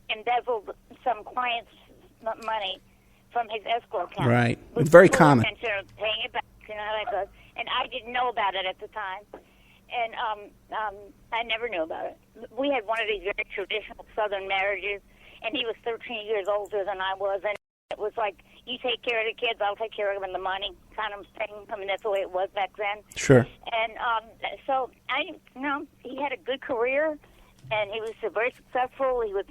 S3: embezzled some clients' money from his escrow account.
S2: Right. It's very
S3: full
S2: common.
S3: intention of paying it back, how that goes. And I didn't know about it at the time. And I never knew about it. We had one of these very traditional Southern marriages, and he was 13 years older than I was, and it was like, you take care of the kids, I'll take care of them and the money kind of thing. I mean, that's the way it was back then.
S2: Sure.
S3: And so, he had a good career, and he was very successful. He was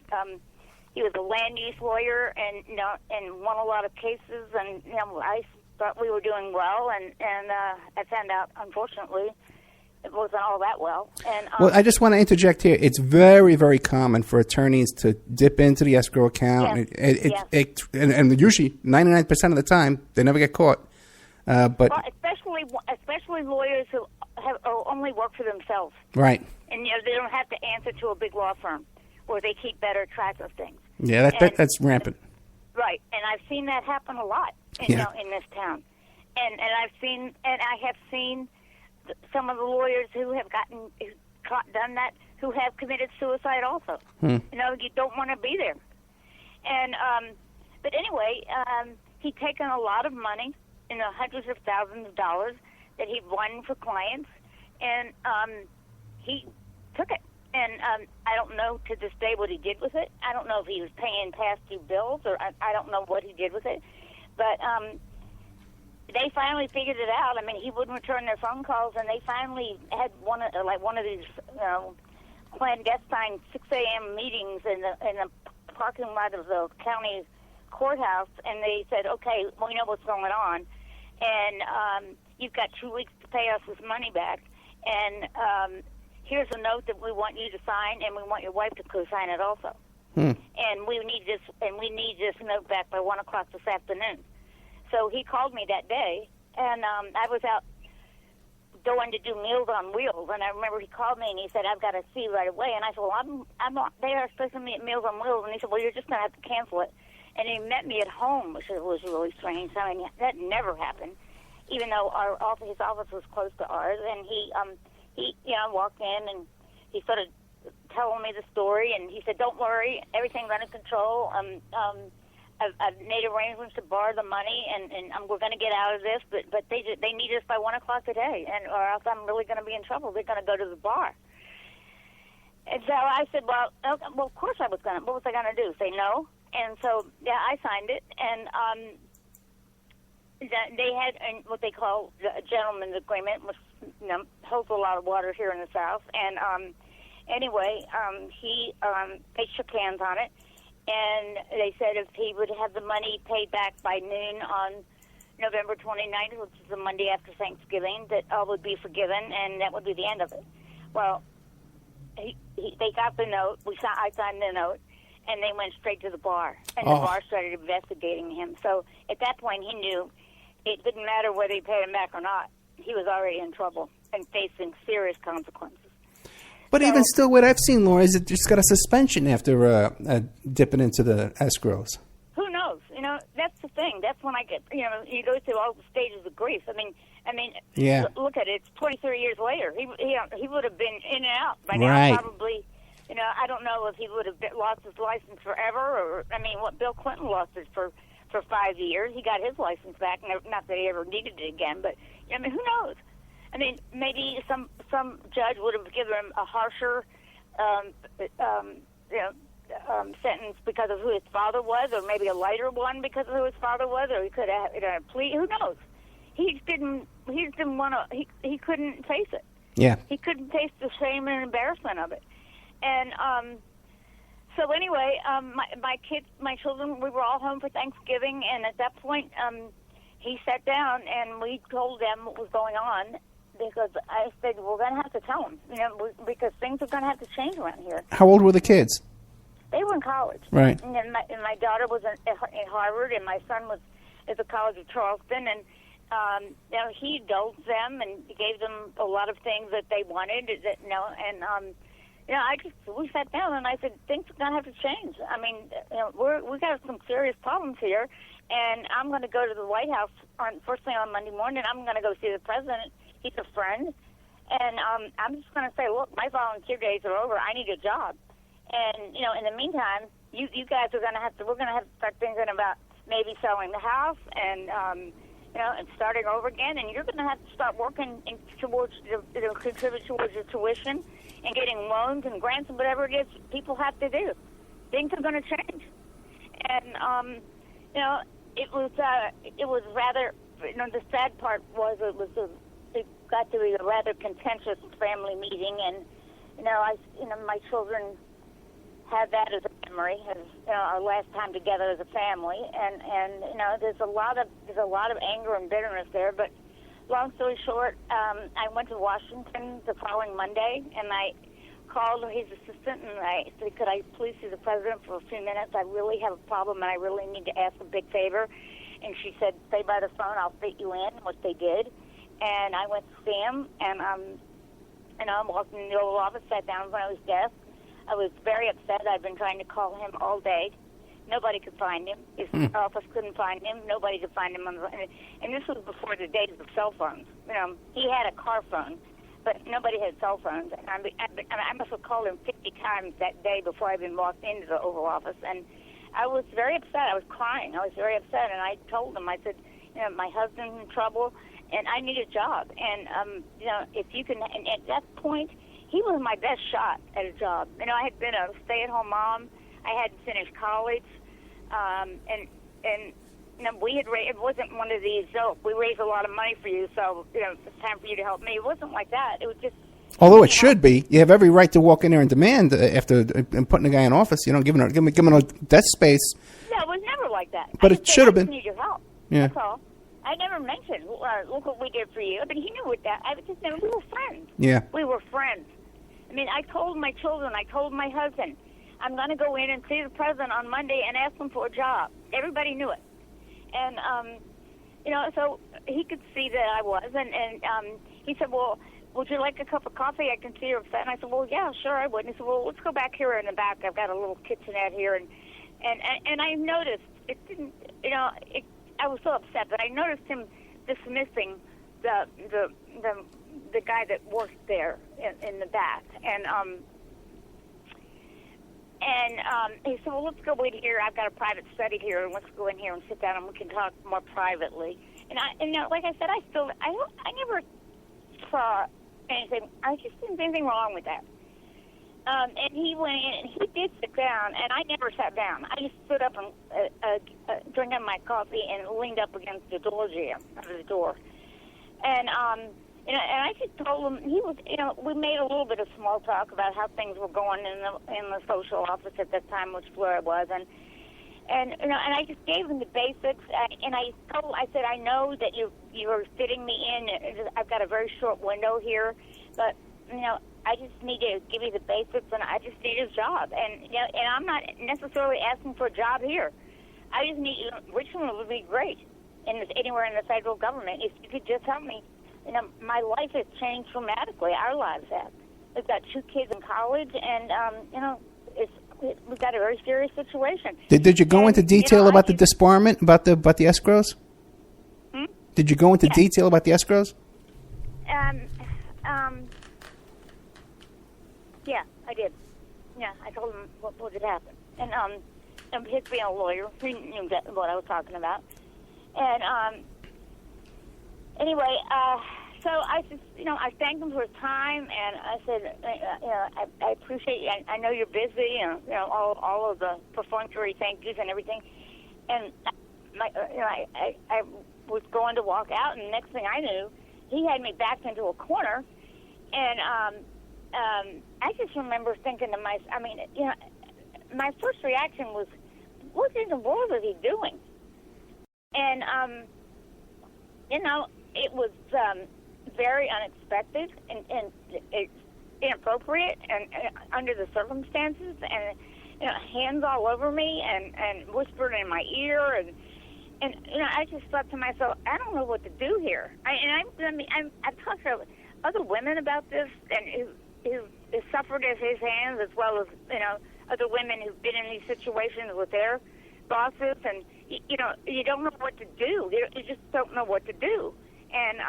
S3: a land use lawyer, and won a lot of cases, and I thought we were doing well, and I found out, unfortunately, it wasn't all that well. And
S2: well, I just want to interject here. It's very, very common for attorneys to dip into the escrow account.
S3: Yes.
S2: And usually 99% of the time, they never get caught. But
S3: well, especially lawyers who only work for themselves.
S2: Right.
S3: And they don't have to answer to a big law firm, or they keep better track of things.
S2: Yeah, that's rampant.
S3: Right, and I've seen that happen a lot in this town. And I have seen some of the lawyers who have done that, who have committed suicide also. You don't want to be there. And but anyway, he'd taken a lot of money, hundreds of thousands of dollars that he'd won for clients, and he took it. And I don't know to this day what he did with it. I don't know if he was paying past due bills, or I don't know what he did with it. But they finally figured it out. I mean, he wouldn't return their phone calls, and they finally had one of these clandestine 6 a.m. meetings in the parking lot of the county courthouse, and they said, okay, we know what's going on, and you've got 2 weeks to pay us this money back, and here's a note that we want you to sign, and we want your wife to co-sign it also. And we need this note back by 1 o'clock this afternoon. So he called me that day, and I was out going to do Meals on Wheels, and I remember he called me and he said, I've got to see you right away. And I said, well, they are expecting me at Meals on Wheels, and he said, well, you're just going to have to cancel it. And he met me at home, which was really strange. I mean, that never happened, even though his office was close to ours. And he walked in, and he started telling me the story, and he said, don't worry, everything's under control. I've made arrangements to borrow the money, and we're going to get out of this, but they need us by 1 o'clock today, or else I'm really going to be in trouble. They're going to go to the bar. And so I said, well, of course I was going to. What was I going to do? Say no? And so, yeah, I signed it, and they had what they call a gentleman's agreement, which holds a lot of water here in the South. And anyway, they shook hands on it. And they said if he would have the money paid back by noon on November 29th, which is the Monday after Thanksgiving, that all would be forgiven, and that would be the end of it. Well, they got the note. I signed the note, and they went straight to the bar. And the bar started investigating him. So at that point, he knew it didn't matter whether he paid him back or not. He was already in trouble and facing serious consequences.
S2: But even still, what I've seen, Laura, is it just got a suspension after dipping into the escrows.
S3: Who knows? You know, that's the thing. That's when I get, you go through all the stages of grief. I mean,
S2: yeah.
S3: Look at it. It's 23 years later. He would have been in and out by
S2: right.
S3: now. Probably, I don't know if he would have lost his license forever, or what Bill Clinton lost it for 5 years. He got his license back. Not that he ever needed it again, but who knows? I mean, maybe some judge would have given him a harsher sentence because of who his father was, or maybe a lighter one because of who his father was, or he could have a plea. Who knows? He didn't want to. He couldn't face it.
S2: Yeah.
S3: He couldn't face the shame and embarrassment of it. And so anyway, my children, we were all home for Thanksgiving, and at that point, he sat down and we told them what was going on. Because I said, we're going to have to tell them, because things are going to have to change around here.
S2: How old were the kids?
S3: They were in college.
S2: Right.
S3: And then my daughter was in Harvard, and my son was at the College of Charleston. And, he indulged them and gave them a lot of things that they wanted. We sat down and I said, things are going to have to change. I mean, we got some serious problems here. And I'm going to go to the White House first thing on Monday morning. I'm going to go see the president. He's a friend, and I'm just going to say, look, my volunteer days are over. I need a job, and in the meantime, you guys are going to have to. We're going to have to start thinking about maybe selling the house and and starting over again. And you're going to have to start working towards contribute towards your tuition and getting loans and grants and whatever it is people have to do. Things are going to change, and it was rather. The sad part was it got to be a rather contentious family meeting, and my children have that as a memory, as our last time together as a family, and there's a lot of anger and bitterness there. But long story short, I went to Washington the following Monday, and I called his assistant and I said, could I please see the president for a few minutes? I really have a problem and I really need to ask a big favor. And she said, stay by the phone, I'll fit you in, what they did. And I went to see him, and I walked in the Oval Office, sat down in front of his desk. I was very upset. I'd been trying to call him all day. Nobody could find him. His office couldn't find him. Nobody could find him. And this was before the days of cell phones. He had a car phone, but nobody had cell phones. And I must have called him 50 times that day before I even walked into the Oval Office. And I was very upset. I was crying. I was very upset. And I told him, I said, my husband's in trouble, and I need a job. And, if you can, and at that point, he was my best shot at a job. I had been a stay-at-home mom. I hadn't finished college. And we had it wasn't one of these, we raised a lot of money for you, so, it's time for you to help me. It wasn't like that. It was just...
S2: Although it should be. You have every right to walk in there and demand after putting a guy in office, giving him a desk space.
S3: No, it was never like that.
S2: But it should have been.
S3: I need your help.
S2: Yeah.
S3: That's all. I never mentioned, look what we did for you. But he knew what that. I just said we were friends.
S2: Yeah.
S3: We were friends. I mean, I told my children, I told my husband, I'm going to go in and see the president on Monday and ask him for a job. Everybody knew it. And, so he could see that I was. And he said, well, would you like a cup of coffee? I can see you're upset. And I said, well, yeah, sure, I would. And he said, well, let's go back here in the back. I've got a little kitchenette here. And I noticed it didn't, I was so upset, but I noticed him dismissing the guy that worked there in the back. And he said, well, let's go in here. I've got a private study here, and let's go in here and sit down, and we can talk more privately. And like I said, I never saw anything. I just didn't see anything wrong with that. And he went in, and he did sit down, and I never sat down. I just stood up and drinking my coffee and leaned up against the door jamb of the door. And and I just told him he was. We made a little bit of small talk about how things were going in the social office at that time, which is where I was. And And and I just gave him the basics, and I said, I know that you're fitting me in. I've got a very short window here, but I just need to give you the basics, and I just need a job. And and I'm not necessarily asking for a job here. I just need Richmond would be great, anywhere in the federal government if you could just help me. My life has changed dramatically. Our lives have. We've got 2 kids in college, and we've got a very serious situation.
S2: Did you go into detail about the disbarment, about the escrows? Did you go into detail about the escrows?
S3: Yeah, I did. Yeah, I told him what had happened, and his being a lawyer, he knew what I was talking about, and anyway, so I just, I thanked him for his time, and I said, I appreciate you. I know you're busy, and all of the perfunctory thank yous and everything. And I was going to walk out, and the next thing I knew, he had me backed into a corner, and I just remember thinking to myself, my first reaction was, what in the world is he doing? And it was very unexpected and inappropriate and under the circumstances, and hands all over me and whispered in my ear, and I just thought to myself, I don't know what to do here. I've talked to other women about this, and who suffered at his hands, as well as other women who've been in these situations with their bosses, and you don't know what to do. You just don't know what to do. And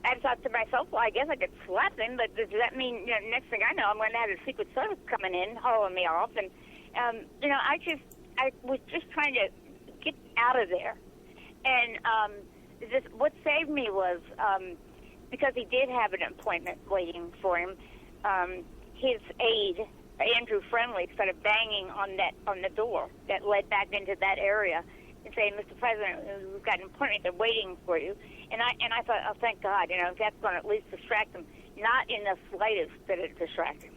S3: I thought to myself, well, I guess I could slap him, but does that mean, next thing I know, I'm going to have the Secret Service coming in, hauling me off? And, I was just trying to get out of there. And what saved me was, because he did have an appointment waiting for him, his aide, Andrew Friendly, started banging on the door that led back into that area, and saying, Mr. President, we've got an appointment, they're waiting for you. And I thought, oh, thank God, that's going to at least distract him. Not in the slightest did it distract him.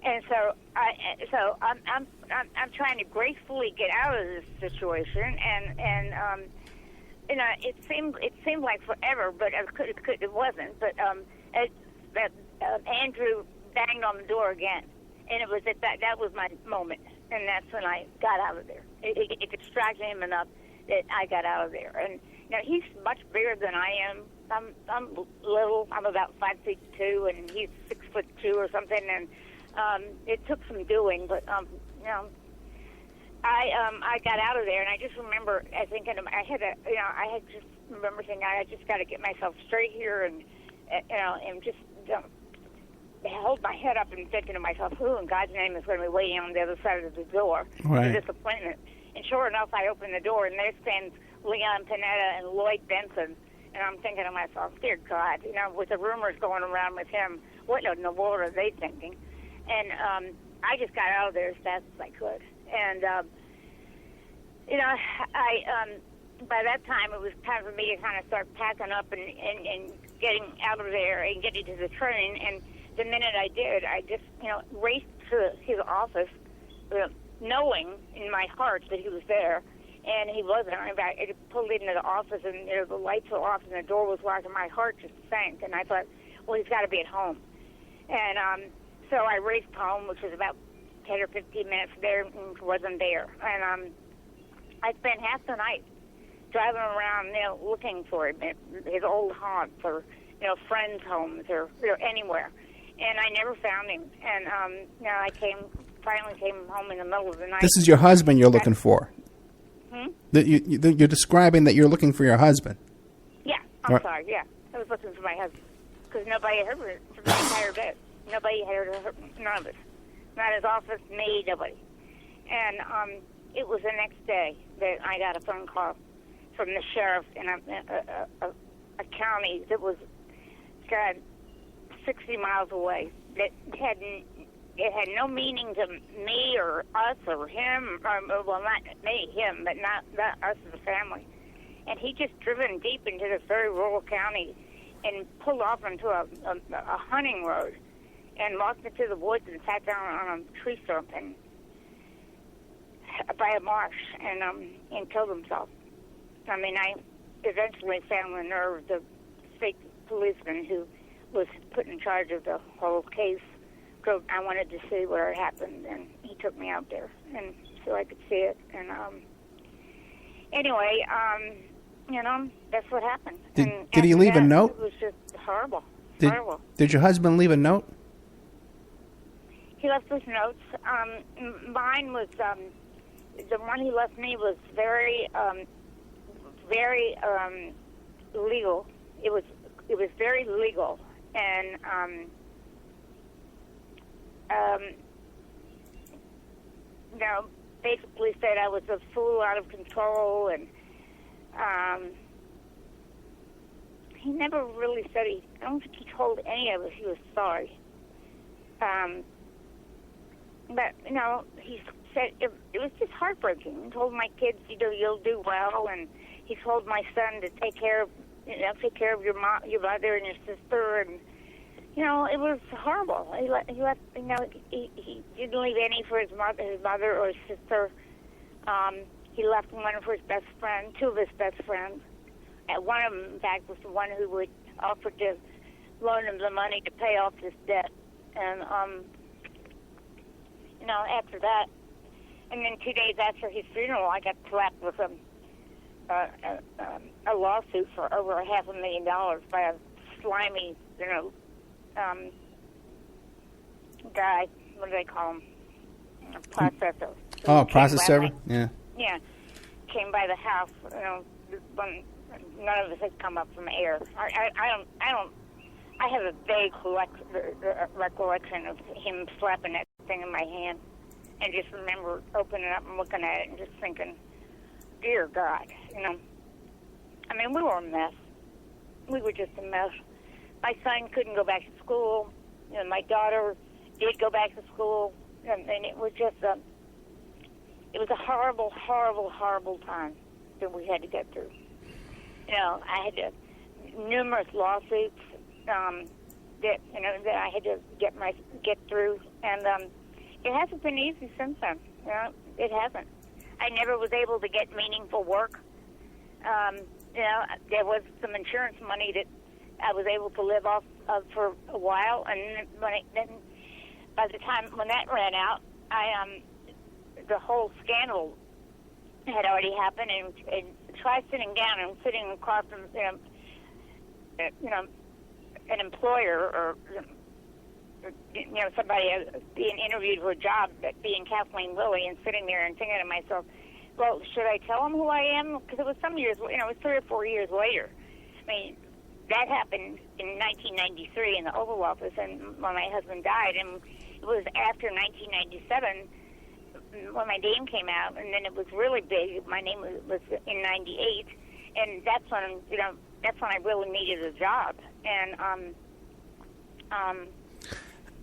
S3: And so I'm trying to gracefully get out of this situation, and it seemed like forever, but it wasn't. But Andrew banged on the door again, and it was that was my moment, and that's when I got out of there. It distracted him enough that I got out of there. And he's much bigger than I am. I'm little. I'm about 5'2", and he's 6'2" or something. And it took some doing, but I got out of there, and I just remember thinking I just remember thinking I just got to get myself straight here, and just hold my head up and thinking to myself, who in God's name is going to be waiting on the other side of the door for this appointment? And sure enough, I opened the door, and there stands Leon Panetta and Lloyd Benson. And I'm thinking to myself, dear God, with the rumors going around with him, what in the world are they thinking? And I just got out of there as fast as I could. And, by that time, it was time for me to kind of start packing up and getting out of there and getting to the train. And the minute I did, I just, raced to his office, knowing in my heart that he was there. And he wasn't. I pulled into the office, and the lights were off, and the door was locked, and my heart just sank. And I thought, well, he's got to be at home. And so I raced home, which was about 10 or 15 minutes there, and wasn't there. And I spent half the night driving around, looking for him at his old haunts or, friends' homes or anywhere. And I never found him. And I finally came home in the middle of the night.
S2: This is your husband you're looking for. You're describing that you're looking for your husband.
S3: Yeah, I'm sorry, yeah. I was looking for my husband. Because nobody had heard of it for the entire day. Nobody had heard of it, none of us. Not his office, me, nobody. And it was the next day that I got a phone call from the sheriff in a county that was, God, 60 miles away. That it had no meaning to me or us or him. Well, not me, him, but not us as a family. And he just driven deep into this very rural county and pulled off into a hunting road and walked into the woods and sat down on a tree stump and by a marsh and killed himself. I mean, I eventually found the nerve, the state policeman who was put in charge of the whole case. So I wanted to see where it happened, and he took me out there, and so I could see it. And anyway, that's what happened.
S2: Did he leave a note?
S3: It was just horrible.
S2: Horrible. Did your husband leave a note?
S3: He left us notes. Mine was the one he left me was very legal. It was very legal, and basically said I was a fool out of control, and he never really said I don't think he told any of us he was sorry. But, he said it was just heartbreaking. He told my kids, you'll do well, and he told my son to take care of your mom, your mother, and your sister, and it was horrible. He left. He didn't leave any for his mother or his sister. He left one for his best friend, two of his best friends. And one of them, in fact, was the one who would offer to loan him the money to pay off this debt. And after that, and then 2 days after his funeral, I got slapped with a lawsuit for over $500,000 by a slimy, guy. What do they call him? A processor.
S2: Oh, process server? Yeah.
S3: Yeah. Came by the house, when none of us had come up from air. I have a vague recollection of him slapping that thing in my hand, and just remember opening it up and looking at it and just thinking, dear God, I mean, we were a mess. We were just a mess. My son couldn't go back to school. My daughter did go back to school, and it was just it was a horrible, horrible, horrible time that we had to get through. I had numerous lawsuits that I had to get through, and it hasn't been easy since then. It hasn't. I never was able to get meaningful work. There was some insurance money that I was able to live off of for a while, and then by the time when that ran out, the whole scandal had already happened, and try sitting down and sitting across from an employer or somebody being interviewed for a job, being Kathleen Willey, and sitting there and thinking to myself, well, should I tell them who I am? Because it was some years, it was 3 or 4 years later. I mean, that happened in 1993 in the Oval Office, and when my husband died, and it was after 1997 when my name came out, and then it was really big. My name was in 98, and that's when I really needed a job. And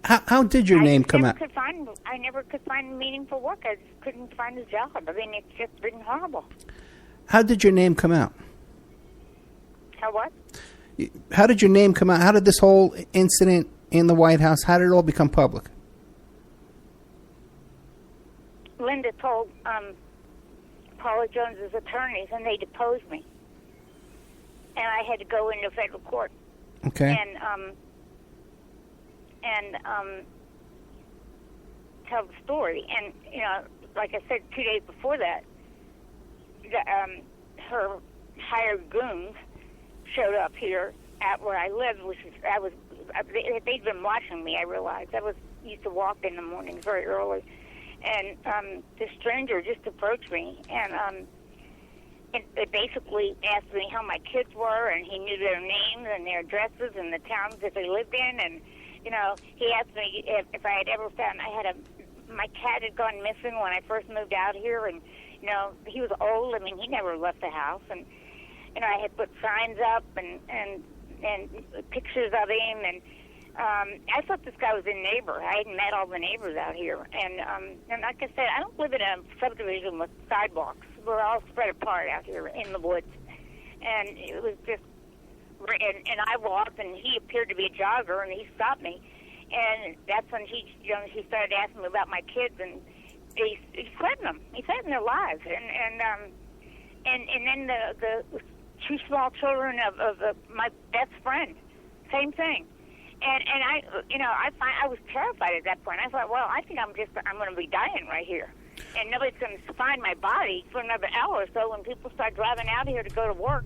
S2: how did your name come out?
S3: I never could find meaningful work. I just couldn't find a job. I mean, it's just been horrible.
S2: How did your name come out?
S3: How what?
S2: How did your name come out? How did this whole incident in the White House, how did it all become public?
S3: Linda told Paula Jones's attorneys, and they deposed me. And I had to go into federal court.
S2: Okay.
S3: And tell the story. And, like I said, 2 days before that, her hired goons showed up here at where I lived, they'd been watching me, I realized. I used to walk in the mornings very early. And this stranger just approached me, and it basically asked me how my kids were, and he knew their names and their addresses and the towns that they lived in. And, he asked me if I had ever found, my cat had gone missing when I first moved out here, and, he was old. I mean, he never left the house. And, I had put signs up and pictures of him, and I thought this guy was a neighbor. I hadn't met all the neighbors out here. And like I said, I don't live in a subdivision with sidewalks. We're all spread apart out here in the woods. And it was just, and I walked, and he appeared to be a jogger, and he stopped me. And that's when he started asking me about my kids, and he threatened them. He threatened their lives, and then the two small children of my best friend, same thing. And I was terrified at that point. I thought, well, I think I'm going to be dying right here, and nobody's going to find my body for another hour or so when people start driving out here to go to work.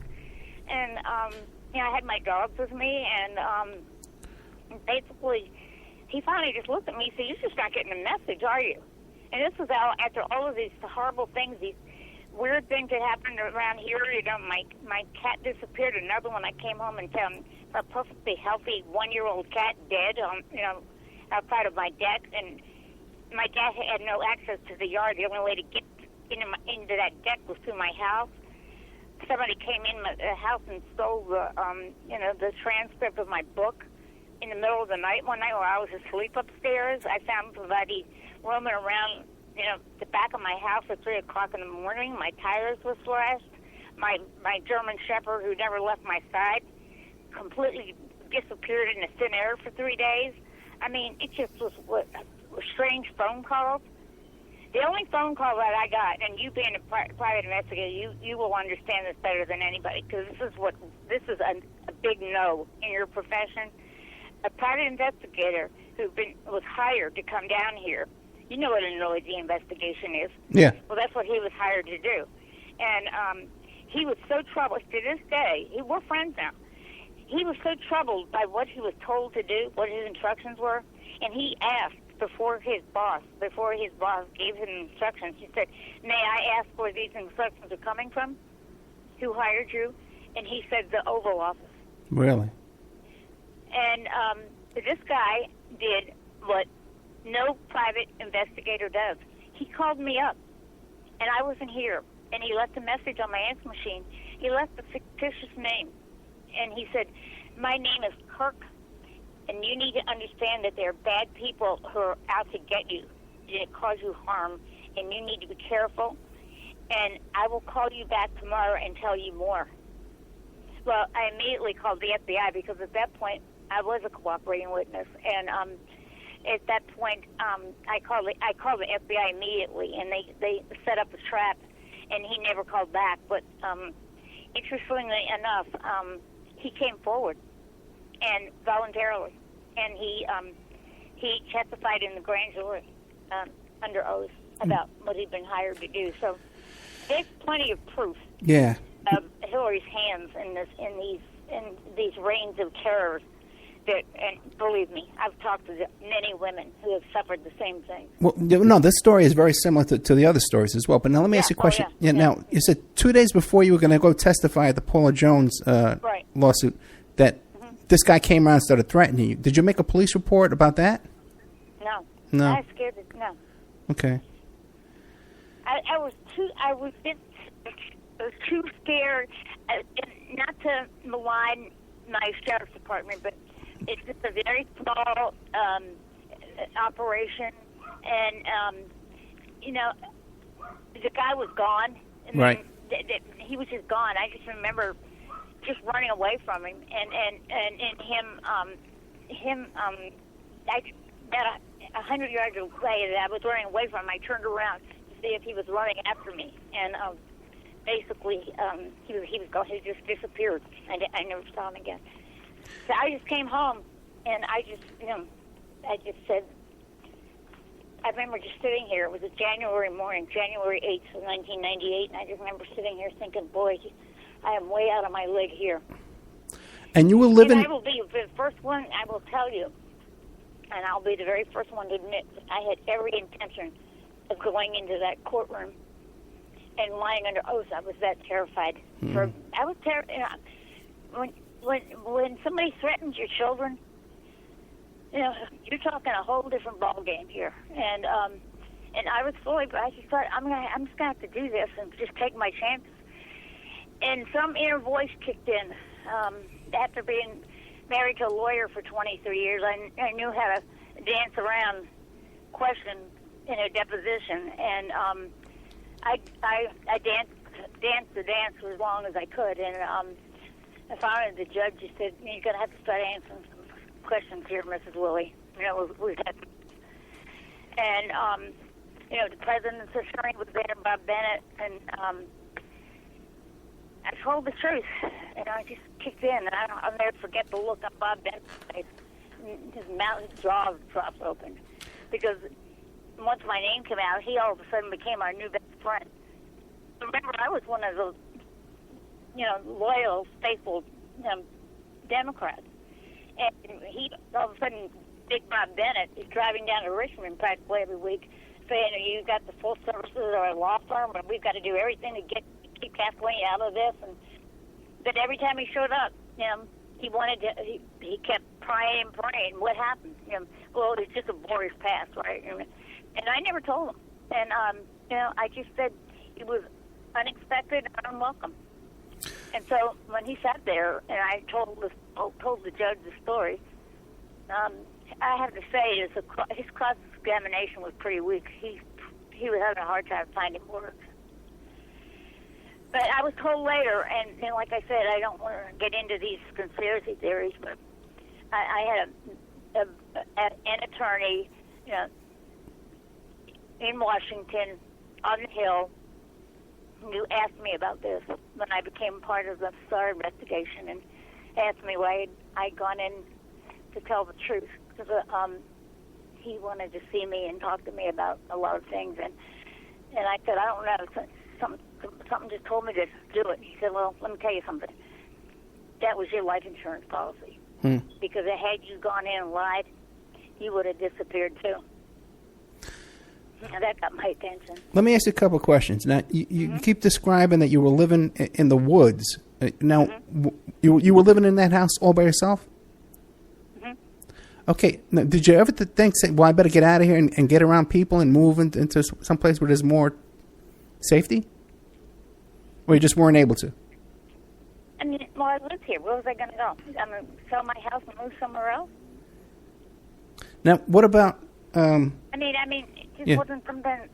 S3: And I had my dogs with me, and basically, he finally just looked at me and said, "You're just not getting the message, are you?" And this was after all of these horrible things, these weird things that happened around here. My cat disappeared. Another one, I came home and found a perfectly healthy 1-year-old cat dead outside of my deck. And my dad had no access to the yard. The only way to get into that deck was through my house. Somebody came in the house and stole the transcript of my book in the middle of the night one night while I was asleep upstairs. I found somebody roaming around, the back of my house at 3 o'clock in the morning. My tires were slashed. My German Shepherd, who never left my side, completely disappeared in the thin air for 3 days. I mean, it just was strange phone calls. The only phone call that I got, and you being a private investigator, you will understand this better than anybody, because this is a big no in your profession. A private investigator who was hired to come down here. You know what a noisy investigation is.
S2: Yeah.
S3: Well, that's what he was hired to do. And he was so troubled. To this day, we're friends now. He was so troubled by what he was told to do, what his instructions were, and he asked before his boss gave him instructions, he said, "May I ask where these instructions are coming from? Who hired you?" And he said, "The Oval Office."
S2: Really?
S3: And this guy did what no private investigator does. He called me up, and I wasn't here, and he left a message on my answer machine. He left a fictitious name, and he said, "My name is Kirk, and you need to understand that there are bad people who are out to get you, to cause you harm, and you need to be careful, and I will call you back tomorrow and tell you more." Well, I immediately called the FBI because at that point I was a cooperating witness, and at that point I called the FBI immediately, and they set up a trap, and he never called back. But interestingly enough, he came forward and voluntarily, and he testified in the grand jury under oath about what he'd been hired to do. So there's plenty of proof.
S2: Yeah.
S3: Of Hillary's hands in these reigns of terror. And believe me, I've talked to many women who have suffered the same thing.
S2: Well, no, this story is very similar to the other stories as well. But now let me ask you a question. Now, you said 2 days before you were going to go testify at the Paula Jones lawsuit that this guy came around and started threatening you. Did you make a police report about that?
S3: No. I was scared. No.
S2: Okay.
S3: I was too scared, not to malign my sheriff's department, but it's just a very small operation, and the guy was gone. And
S2: right.
S3: He was just gone. I just remember just running away from him, and him. About 100 yards away that I was running away from him, I turned around to see if he was running after me, and basically he was gone. He just disappeared. I never saw him again. So I just came home, and I just said, I remember just sitting here. It was a January morning, January 8th of 1998, and I just remember sitting here thinking, boy, I am way out of my league here.
S2: And you were living...
S3: And I will be the first one, I will tell you, and I'll be the very first one to admit that I had every intention of going into that courtroom and lying under oath. I was that terrified. I was terrified. When somebody threatens your children, you're talking a whole different ball game here. And I was fully, but I just thought I'm just gonna have to do this and just take my chances. And some inner voice kicked in. After being married to a lawyer for 23 years, I knew how to dance around questions in a deposition, and I danced the dance as long as I could, and I finally the judge just said, "You're going to have to start answering some questions here, Mrs. Willey." And the president's attorney was there, Bob Bennett, and I told the truth, and I just kicked in, and I'll never forget the look on Bob Bennett's face. His mouth, his jaw dropped open, because once my name came out, he all of a sudden became our new best friend. Remember, I was one of those, loyal, faithful Democrats, and he all of a sudden, Big Bob Bennett is driving down to Richmond practically every week, saying, "You've got the full services of our law firm, and we've got to do everything to keep Kathleen out of this." But every time he showed up, he wanted to. He kept praying and praying. What happened? Well, it's just a boorish past, right? And I never told him. And I just said it was unexpected and unwelcome. And so when he sat there, and I told the judge the story, I have to say his cross-examination was pretty weak. He was having a hard time finding words. But I was told later, and like I said, I don't want to get into these conspiracy theories, but I had an attorney, in Washington, on the Hill, who asked me about this when I became part of the SAR investigation, and asked me why I'd gone in to tell the truth, because he wanted to see me and talk to me about a lot of things, and I said, I don't know, something just told me to do it. He said, well, let me tell you something. That was your life insurance policy. Because had you gone in and lied, you would have disappeared too. And that got my attention.
S2: Let me ask you a couple of questions. Now, you keep describing that you were living in the woods. Now, you were living in that house all by yourself? Okay. Now, did you ever think, say, well, I better get out of here and get around people and move into some place where there's more safety? Or you just weren't able to?
S3: I mean, well, I lived here. Where was I going to go? I'm going to sell my house and move somewhere else?
S2: Now, what about...
S3: it just wasn't something...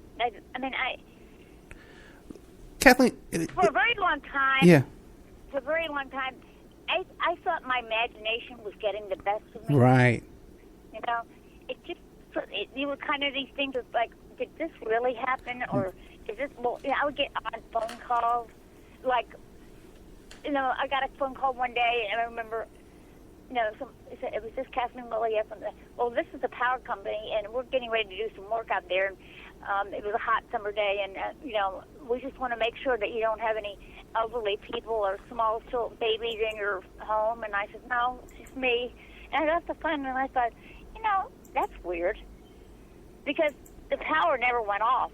S2: Kathleen...
S3: For a very long time...
S2: Yeah.
S3: For a very long time, I thought my imagination was getting the best of me.
S2: Right.
S3: It was kind of these things of like, did this really happen? Or is this... Well, I would get odd phone calls. Like, I got a phone call one day, and I remember... it was this Kathleen Willey. Well, this is a power company, and we're getting ready to do some work out there. And it was a hot summer day, and we just want to make sure that you don't have any elderly people or small babies in your home. And I said, no, it's just me. And I got the phone, and I thought, that's weird, because the power never went off.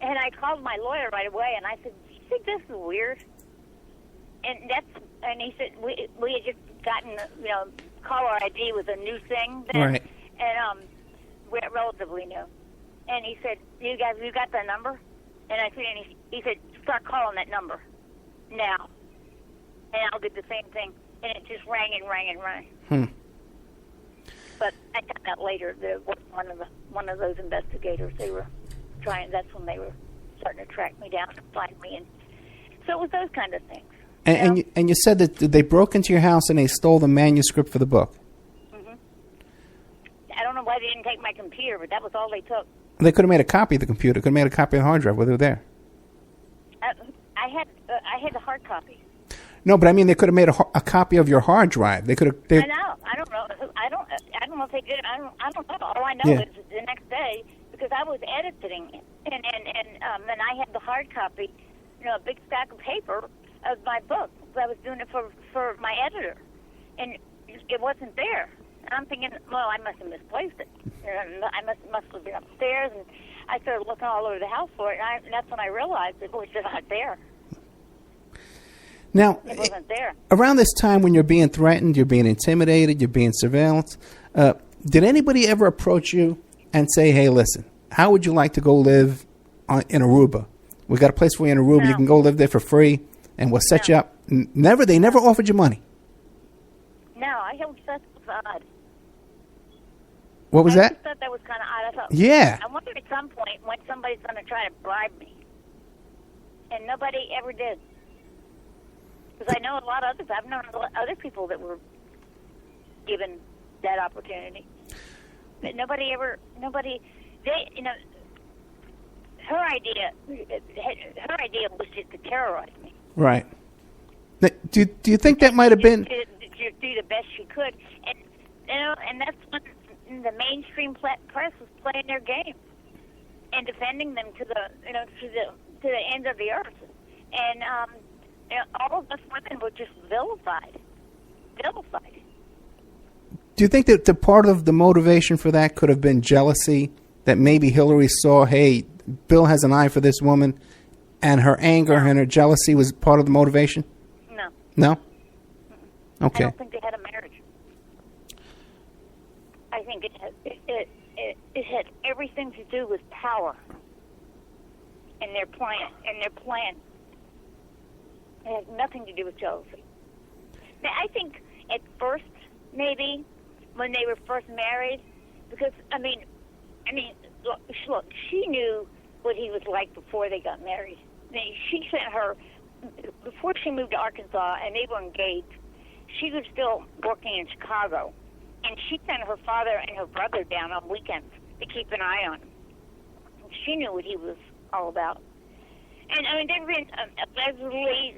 S3: And I called my lawyer right away, and I said, do you think this is weird? And he said, we had just gotten, caller ID was a new thing then.
S2: Right.
S3: And we're relatively new. And he said, you got the number? And I said, he said, start calling that number now. And I'll do the same thing. And it just rang and rang and rang. But I found out later that one of those investigators, that's when they were starting to track me down and find me. And so it was those kind of things.
S2: And you said that they broke into your house and they stole the manuscript for the book.
S3: I don't know why they didn't take my computer, but that was all they took.
S2: They could have made a copy of the computer. Could have made a copy of the hard drive while they were there.
S3: I had the hard copy.
S2: No, but I mean, they could have made a copy of your hard drive. They could have.
S3: I know. I don't know. I don't know if they did. I don't know. All I know is the next day, because I was editing it, and I had the hard copy, a big stack of paper of my book. I was doing it for my editor, and it wasn't there. And I'm thinking, well, I must have misplaced it. I must have been upstairs, and I started looking all over the house for it, and that's when I realized it was just not there.
S2: Now,
S3: it wasn't there.
S2: Around this time when you're being threatened, you're being intimidated, you're being surveilled, did anybody ever approach you and say, hey, listen, how would you like to go live in Aruba? We got a place for you in Aruba.
S3: No.
S2: You can go live there for free, and we'll set you up. They never offered you money.
S3: No, I thought that was odd.
S2: What was that?
S3: I thought that was kind of odd. I thought,
S2: yeah.
S3: I wondered at some point when somebody's going to try to bribe me, and nobody ever did. Because I know a lot of others. I've known other people that were given that opportunity, but nobody. They, her idea was just to terrorize me.
S2: Right. Now, do you think that might have been?
S3: To do the best she could, and and that's when the mainstream press was playing their game and defending them to the end of the earth, and all of us women were just vilified.
S2: Do you think that the part of the motivation for that could have been jealousy? That maybe Hillary saw, hey, Bill has an eye for this woman, and her anger and her jealousy was part of the motivation?
S3: No.
S2: No? Okay.
S3: I don't think they had a marriage. I think it had everything to do with power and their plan. It had nothing to do with jealousy. Now, I think at first, maybe, when they were first married, because, I mean, look, she knew what he was like before they got married. I mean, she sent her, before she moved to Arkansas and they were engaged, she was still working in Chicago. And she sent her father and her brother down on weekends to keep an eye on him. She knew what he was all about. And, I mean, there been, allegedly,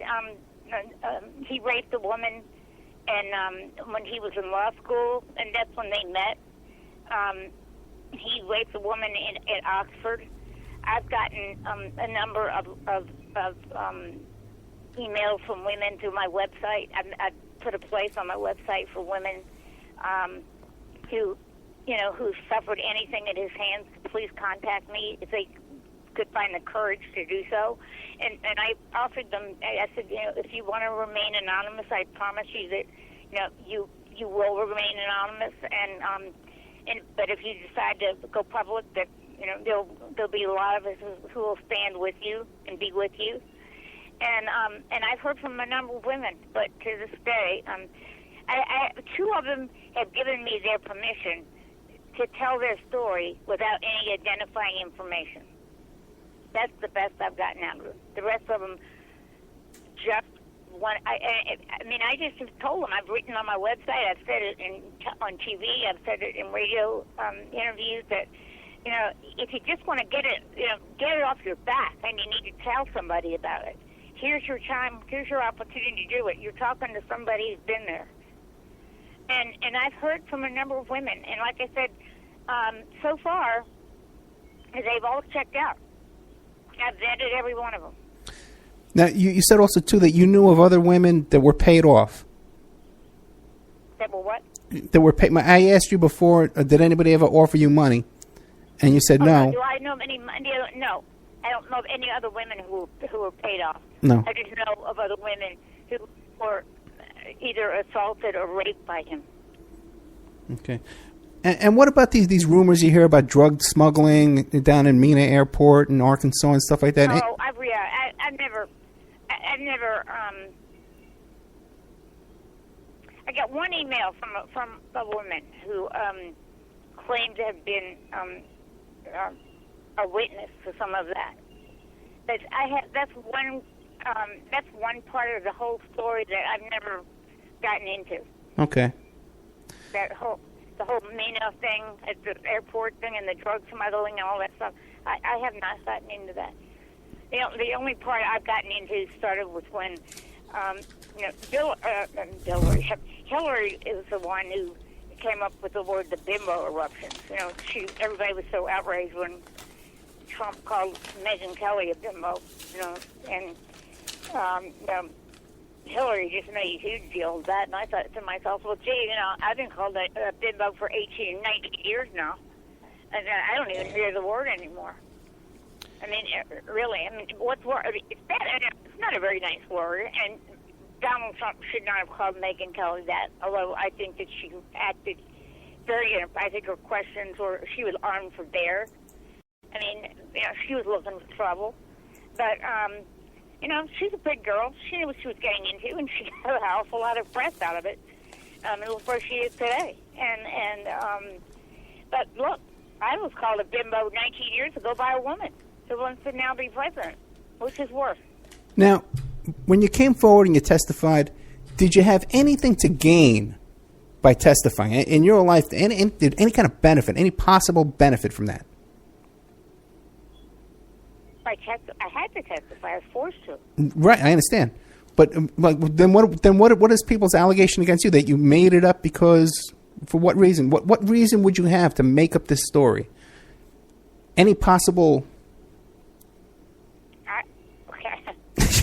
S3: he raped a woman and when he was in law school, and that's when they met. He raped a woman at Oxford. I've gotten a number of emails from women through my website. I put a place on my website for women who suffered anything at his hands. Please contact me if they could find the courage to do so. And I offered them. I said, if you want to remain anonymous, I promise you that you will remain anonymous. But if you decide to go public, that there'll be a lot of us who will stand with you and be with you. And I've heard from a number of women, but to this day, two of them have given me their permission to tell their story without any identifying information. That's the best I've gotten out of them. The rest of them just want. I just have told them. I've written on my website. I've said it on TV. I've said it in radio interviews that if you just want to get it off your back, and you need to tell somebody about it. Here's your time. Here's your opportunity to do it. You're talking to somebody who's been there. And I've heard from a number of women, and like I said, so far they've all checked out. I've vetted every one of them.
S2: Now, you said also, too, that you knew of other women that were paid off.
S3: That were what?
S2: That were paid. I asked you before, did anybody ever offer you money? And you said no.
S3: Do I know of any money? No. I don't know of any other women who were paid off.
S2: No.
S3: I just know of other women who were either assaulted or raped by him. Okay.
S2: And what about these rumors you hear about drug smuggling down in Mena Airport in Arkansas and stuff like that?
S3: Oh, I've never. I got one email from a woman who claimed to have been a witness to some of that. But that's one part of the whole story that I've never gotten into.
S2: Okay.
S3: The whole Mena thing, at the airport thing, and the drug smuggling and all that stuff. I have not gotten into that. The only part I've gotten into started with when Hillary is the one who came up with the word the bimbo eruptions. Everybody was so outraged when Trump called Megyn Kelly a bimbo. And Hillary just made a huge deal of that, and I thought to myself, well, gee, I've been called a bimbo for 18, 19 years now, and I don't even hear the word anymore. I mean, really, what's word? It's not a very nice word, and Donald Trump should not have called Megyn Kelly that, although I think that she acted very, I think her questions were, she was armed for bear. I mean, she was looking for trouble, but, she's a big girl. She knew what she was getting into, and she got an awful lot of press out of it. Look where she is today. But look, I was called a bimbo 19 years ago by a woman who wants to now be president. Which is worse?
S2: Now, when you came forward and you testified, did you have anything to gain by testifying in your life? Any kind of benefit, any possible benefit from that?
S3: I had to testify. I was forced to.
S2: Right, I understand. But then what is people's allegation against you? That you made it up because, for what reason? What reason would you have to make up this story? Any possible...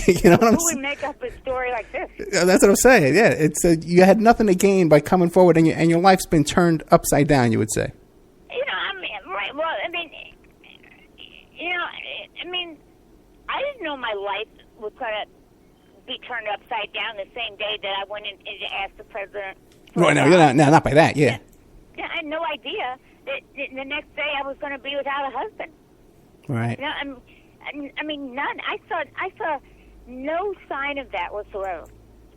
S2: You know what I'm saying?
S3: Who would make up a story like this?
S2: That's what I'm saying. Yeah, it's you had nothing to gain by coming forward, and your life's been turned upside down. You would say.
S3: Right. Well, I didn't know my life was going to be turned upside down the same day that I went in to ask the president.
S2: Right. No, not by that. Yeah.
S3: Yeah, I had no idea that the next day I was going to be without a husband.
S2: Right.
S3: None. I saw no sign of that whatsoever.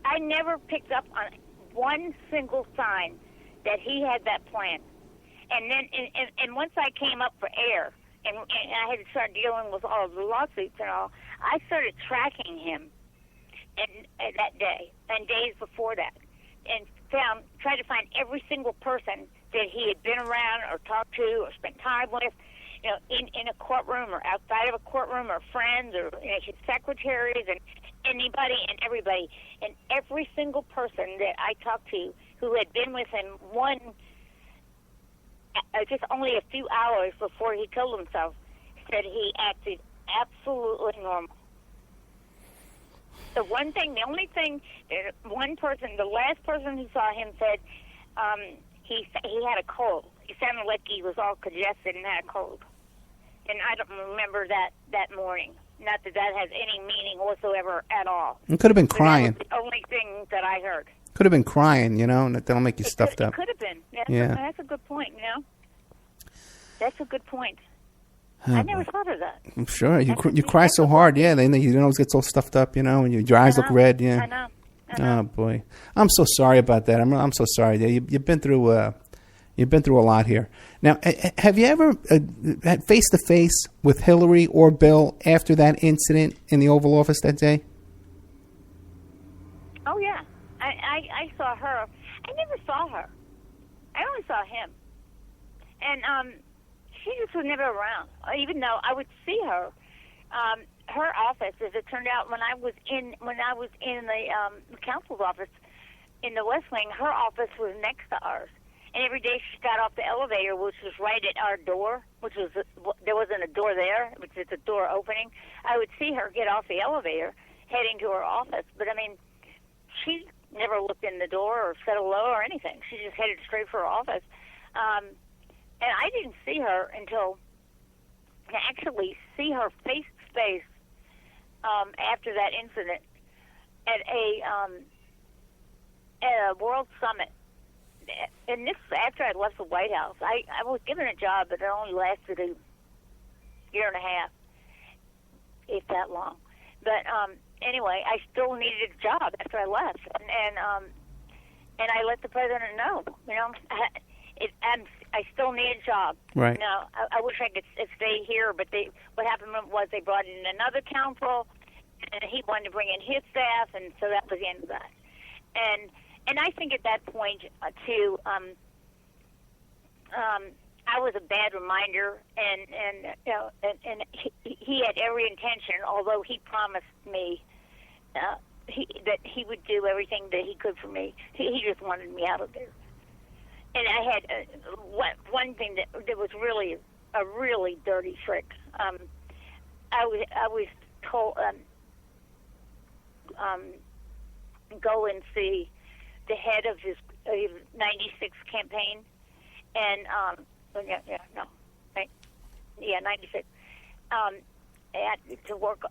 S3: I never picked up on one single sign that he had that plan. And then, and once I came up for air, and I had to start dealing with all the lawsuits and all, I started tracking him, and that day and days before that, and tried to find every single person that he had been around or talked to or spent time with. In a courtroom or outside of a courtroom, or friends, or his secretaries, and anybody and everybody. And every single person that I talked to who had been with him just only a few hours before he killed himself, said he acted absolutely normal. The only thing, one person, the last person who saw him said he had a cold. He sounded like he was all congested and had a cold. And I don't remember that morning. Not that has any meaning whatsoever at all.
S2: It could have been crying.
S3: That was the only thing that I heard.
S2: Could have been crying, and that'll make you stuffed up.
S3: It could have been. That's a good point, That's a good point. I never thought of that.
S2: I'm sure. You cry so hard, then you always get so stuffed up, and your eyes look red, yeah.
S3: I know.
S2: Oh, boy. I'm so sorry about that. I'm so sorry. You've been through a lot here. Now, have you ever had face-to-face with Hillary or Bill after that incident in the Oval Office that day?
S3: Oh, yeah. I saw her. I never saw her. I only saw him. And she just was never around, even though I would see her. Her office, as it turned out, when I was in the council's office in the West Wing, her office was next to ours. And every day she got off the elevator, which was right at our door, there wasn't a door there, which is a door opening. I would see her get off the elevator, heading to her office. But, she never looked in the door or said hello or anything. She just headed straight for her office. And I didn't see her until to actually see her face-to-face after that incident at a World Summit. And this after I left the White House. I was given a job, but it only lasted a year and a half, if that long. But anyway, I still needed a job after I left, and I let the president know. I still need a job.
S2: Right.
S3: I wish I could stay here, but what happened was they brought in another counsel, and he wanted to bring in his staff, and so that was the end of that. And I think at that point, too, I was a bad reminder, and he had every intention, although he promised me that he would do everything that he could for me. He just wanted me out of there. And I had one thing that was really a really dirty trick. I was told go and see the head of his 96 campaign, and 96. To work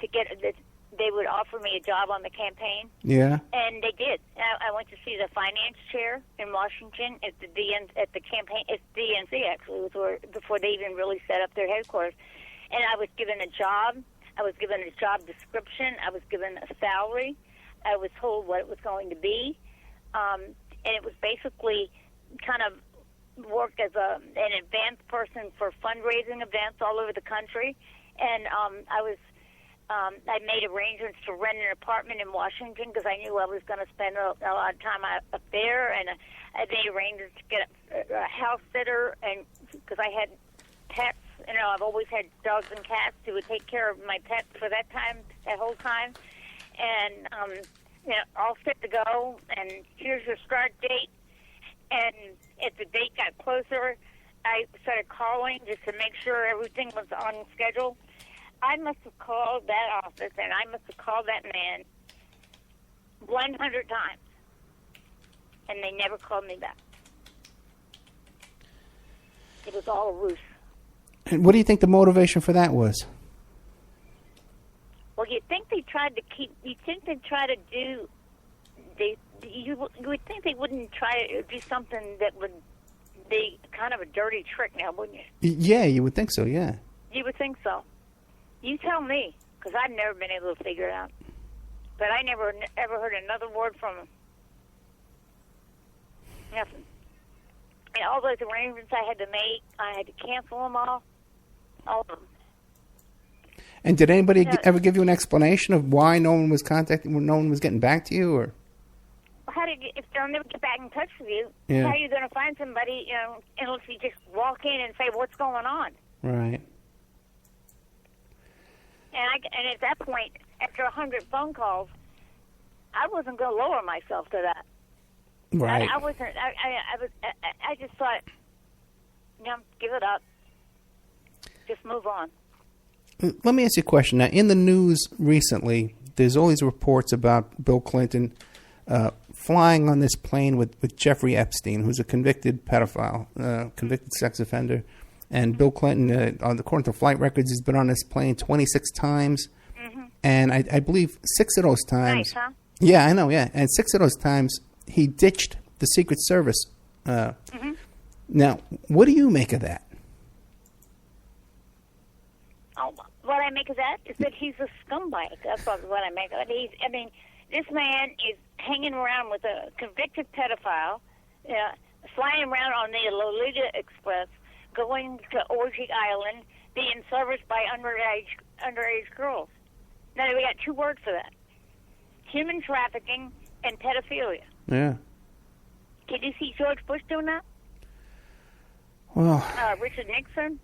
S3: to get that they would offer me a job on the campaign.
S2: Yeah.
S3: And they did. I went to see the finance chair in Washington at the campaign. It's DNC actually, was where, before they even really set up their headquarters. And I was given a job. I was given a job description. I was given a salary. I was told what it was going to be, and it was basically kind of work as an advanced person for fundraising events all over the country. And I made arrangements to rent an apartment in Washington because I knew I was going to spend a lot of time up there, and I made arrangements to get a house sitter, and because I had pets, You know, I've always had dogs and cats who would take care of my pets for that whole time. And, you know, all set to go, and here's your start date. And as the date got closer, I started calling just to make sure everything was on schedule. I must have called that office, and I must have called that man 100 times, and they never called me back. It was all a ruse.
S2: And what do you think the motivation for that was?
S3: Well, you'd think they tried to keep. You'd think they'd try to do. You would think they wouldn't try to do something that would be kind of a dirty trick now, wouldn't you?
S2: Yeah, you would think so. Yeah.
S3: You would think so. You tell me, because I've never been able to figure it out. But I never ever heard another word from them. Nothing. And all those arrangements I had to make, I had to cancel them all of them.
S2: And did anybody ever give you an explanation of why no one was contacting, no one was getting back to you, or?
S3: If they'll never get back in touch with you,
S2: Yeah.
S3: how are you going to find somebody, you know, unless you just walk in and say, what's going on?
S2: Right.
S3: And at that point, after 100 phone calls, I wasn't going to lower myself to that.
S2: Right.
S3: I wasn't. I just thought, you know, give it up. Just move on.
S2: Let me ask you a question. Now, in the news recently, there's all these reports about Bill Clinton flying on this plane with Jeffrey Epstein, who's a convicted pedophile, convicted sex offender. And Bill Clinton, according to flight records, has been on this plane 26 times. Mm-hmm. And I believe 6 of those times...
S3: Nice, huh?
S2: Yeah, I know, yeah. And 6 of those times, he ditched the Secret Service.
S3: Mm-hmm.
S2: Now, what do you make of that?
S3: Oh, what I make of that is that he's a scumbag. That's what I make of it. This man is hanging around with a convicted pedophile, flying around on the Lolita Express, going to Orgy Island, being serviced by underage girls. Now, we got 2 words for that. Human trafficking and pedophilia.
S2: Yeah.
S3: Did you see George Bush doing that?
S2: Well...
S3: Richard Nixon?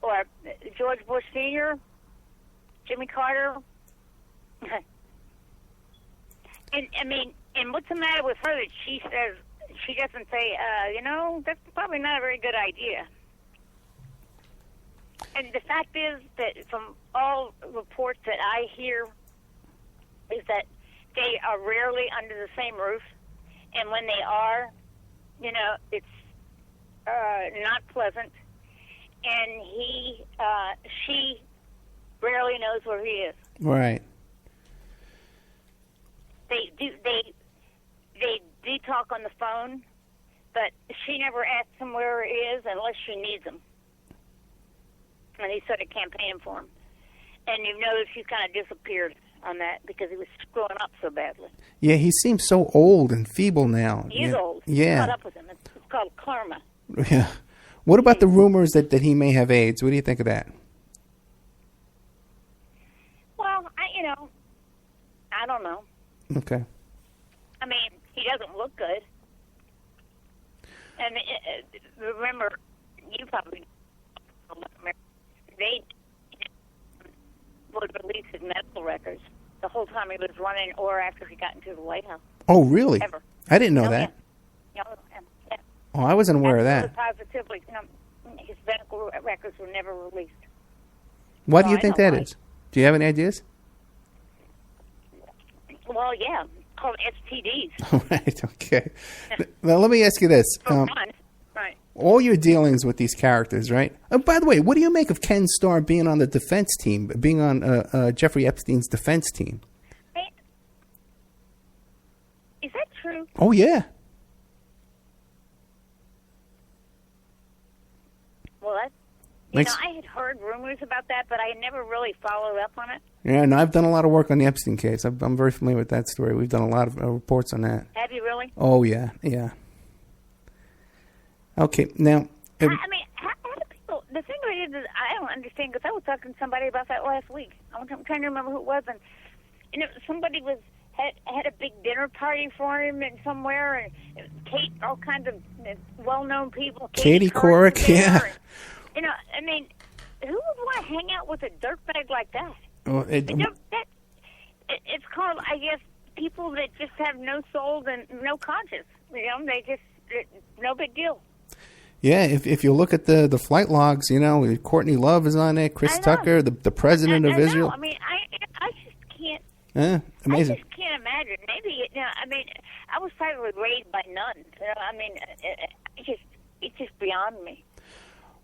S3: Or George Bush Sr.? Jimmy Carter? And what's the matter with her that she says, she doesn't say, that's probably not a very good idea. And the fact is that from all reports that I hear is that they are rarely under the same roof. And when they are, it's not pleasant. And she rarely knows where he is.
S2: Right.
S3: They do talk on the phone, but she never asks him where he is unless she needs him. And he started campaigning for him. And you notice he's kind of disappeared on that because he was screwing up so badly.
S2: Yeah, he seems so old and feeble now.
S3: He is old.
S2: Yeah.
S3: Caught up with him. It's called karma.
S2: Yeah. What about the rumors that he may have AIDS? What do you think of that?
S3: Well, I don't know.
S2: Okay.
S3: He doesn't look good. And remember, you probably they would release his medical records the whole time he was running or after he got into the White House.
S2: Oh, really?
S3: Ever.
S2: I didn't know that.
S3: Yeah.
S2: Oh, I wasn't aware of that.
S3: Positively, his medical records were never released.
S2: Why do you think that is? Do you have any ideas?
S3: Well, yeah, called STDs.
S2: All right, okay. Now, let me ask you this.
S3: Right.
S2: All your dealings with these characters, right? Oh, by the way, what do you make of Ken Starr being on the defense team, being on Jeffrey Epstein's defense team?
S3: Is that true?
S2: Oh, yeah.
S3: Well, I had heard rumors about that, but I had never really followed up on it.
S2: Yeah, and I've done a lot of work on the Epstein case. I'm very familiar with that story. We've done a lot of reports on that.
S3: Have you really?
S2: Oh, yeah. Okay, now...
S3: how do people... The thing is I don't understand, because I was talking to somebody about that last week. I'm trying to remember who it was, and somebody had a big dinner party for him and somewhere, and Kate, all kinds of well-known people.
S2: Katie Couric, yeah.
S3: You know, I mean, who would want to hang out with a dirtbag like that?
S2: Well,
S3: It's called, I guess, people that just have no soul and no conscience. You know, no big deal.
S2: Yeah, if you look at the flight logs, you know, Courtney Love is on there, Chris Tucker, the president of Israel.
S3: I mean, I just can't.
S2: Amazing.
S3: I just can't imagine. Maybe, you know, I mean, I was probably raised by nuns. You know, I mean, it's just beyond me.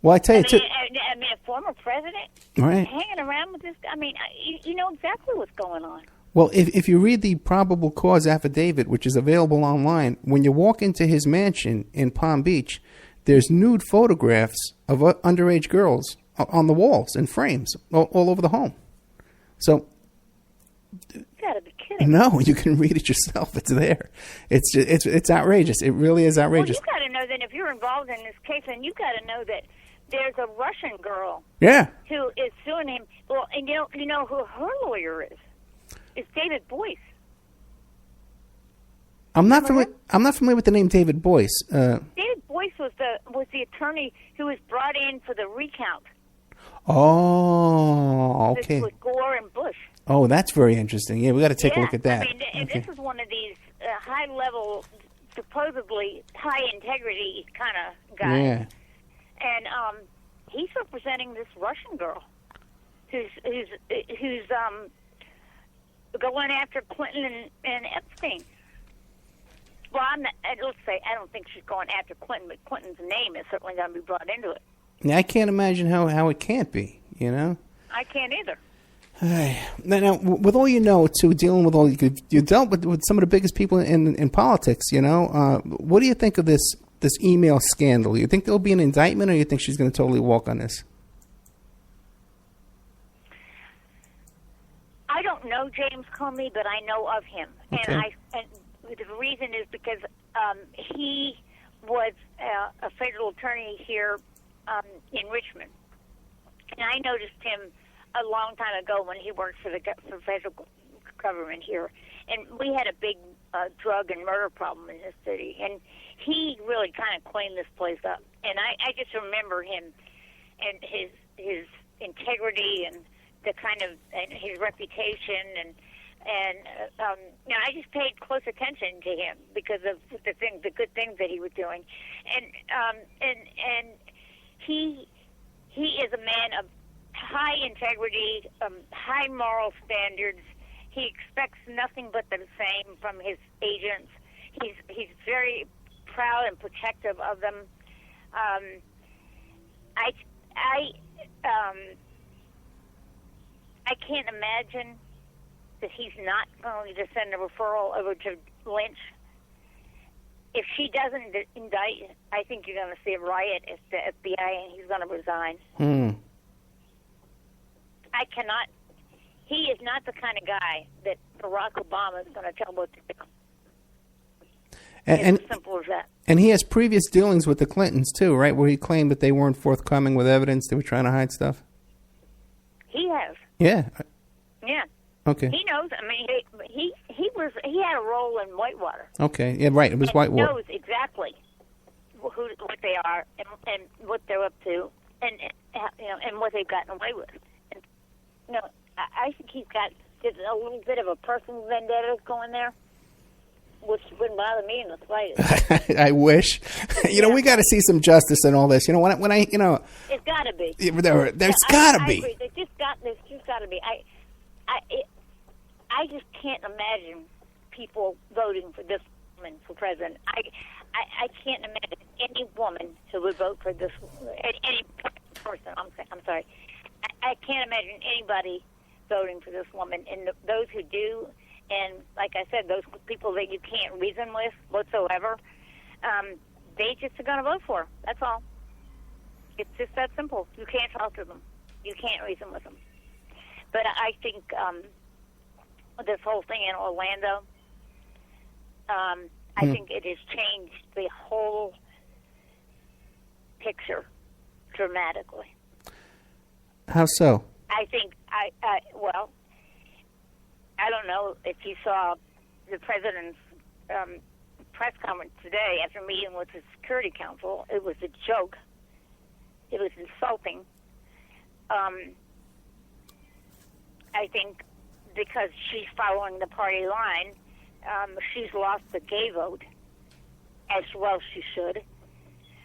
S2: Well, I tell you,
S3: I mean, a former president
S2: right,
S3: hanging around with this. I mean, you know exactly what's going on.
S2: Well, if you read the probable cause affidavit, which is available online, when you walk into his mansion in Palm Beach, there's nude photographs of underage girls on the walls in frames all over the home. So,
S3: You gotta be kidding.
S2: No, you can read it yourself. It's there. It's outrageous. It really is outrageous.
S3: Well, you got to know that if you're involved in this case, then you got to know that there's a Russian girl.
S2: Yeah.
S3: Who is suing him? Well, and you know who her lawyer is? It's David Boyce.
S2: I'm not familiar with the name David Boyce.
S3: David Boyce was the attorney who was brought in for the recount.
S2: Oh, okay.
S3: With Gore and Bush.
S2: Oh, that's very interesting. Yeah, we got to take a look at that.
S3: I mean, this is one of these high-level, supposedly high-integrity kind of guys.
S2: Yeah.
S3: And he's representing this Russian girl who's going after Clinton and Epstein. Well, let's say I don't think she's going after Clinton, but Clinton's name is certainly going to be brought into it.
S2: Yeah, I can't imagine how it can't be, you know?
S3: I can't either.
S2: Now, with all you know, too, dealing with all you dealt with some of the biggest people in politics, you know. What do you think of this email scandal? You think there'll be an indictment, or you think she's going to totally walk on this?
S3: I don't know James Comey, but I know of him,
S2: okay.
S3: and the reason is because he was a federal attorney here in Richmond, and I noticed him a long time ago when he worked for the federal government here, and we had a big drug and murder problem in this city, and he really kind of cleaned this place up. And I just remember him and his integrity and and his reputation, and you know, I just paid close attention to him because of the good things that he was doing, and he is a man of high integrity, high moral standards. He expects nothing but the same from his agents. He's very proud and protective of them. I can't imagine that he's not going to send a referral over to Lynch. If she doesn't indict, I think you're going to see a riot at the FBI, and he's going to resign. I cannot. He is not the kind of guy that Barack Obama is going to tell what to do. It's as simple as that.
S2: And he has previous dealings with the Clintons, too, right, where he claimed that they weren't forthcoming with evidence. They were trying to hide stuff.
S3: He has.
S2: Yeah.
S3: Yeah.
S2: Okay.
S3: He knows. I mean, he had a role in Whitewater.
S2: Okay. Yeah, right. It was Whitewater.
S3: He knows exactly what they are and what they're up to, and you know, and what they've gotten away with. And, you know, I think he's got just a little bit of a personal vendetta going there, which wouldn't bother me in the slightest.
S2: I wish. You know, we got to see some justice in all this. You know, when I you know,
S3: it's got to be.
S2: There's got to be.
S3: I agree. There's just got to be. I just can't imagine people voting for this woman for president. I can't imagine any woman who would vote for this. Any person. I'm sorry. I can't imagine anybody voting for this woman. And those who do, and like I said, those people that you can't reason with whatsoever, they just are going to vote for her. That's all. It's just that simple. You can't talk to them. You can't reason with them. But I think this whole thing in Orlando, I think it has changed the whole picture dramatically.
S2: How so?
S3: I think, well, I don't know if you saw the president's press conference today after meeting with the Security Council. It was a joke. It was insulting. I think because she's following the party line, she's lost the gay vote, as well she should.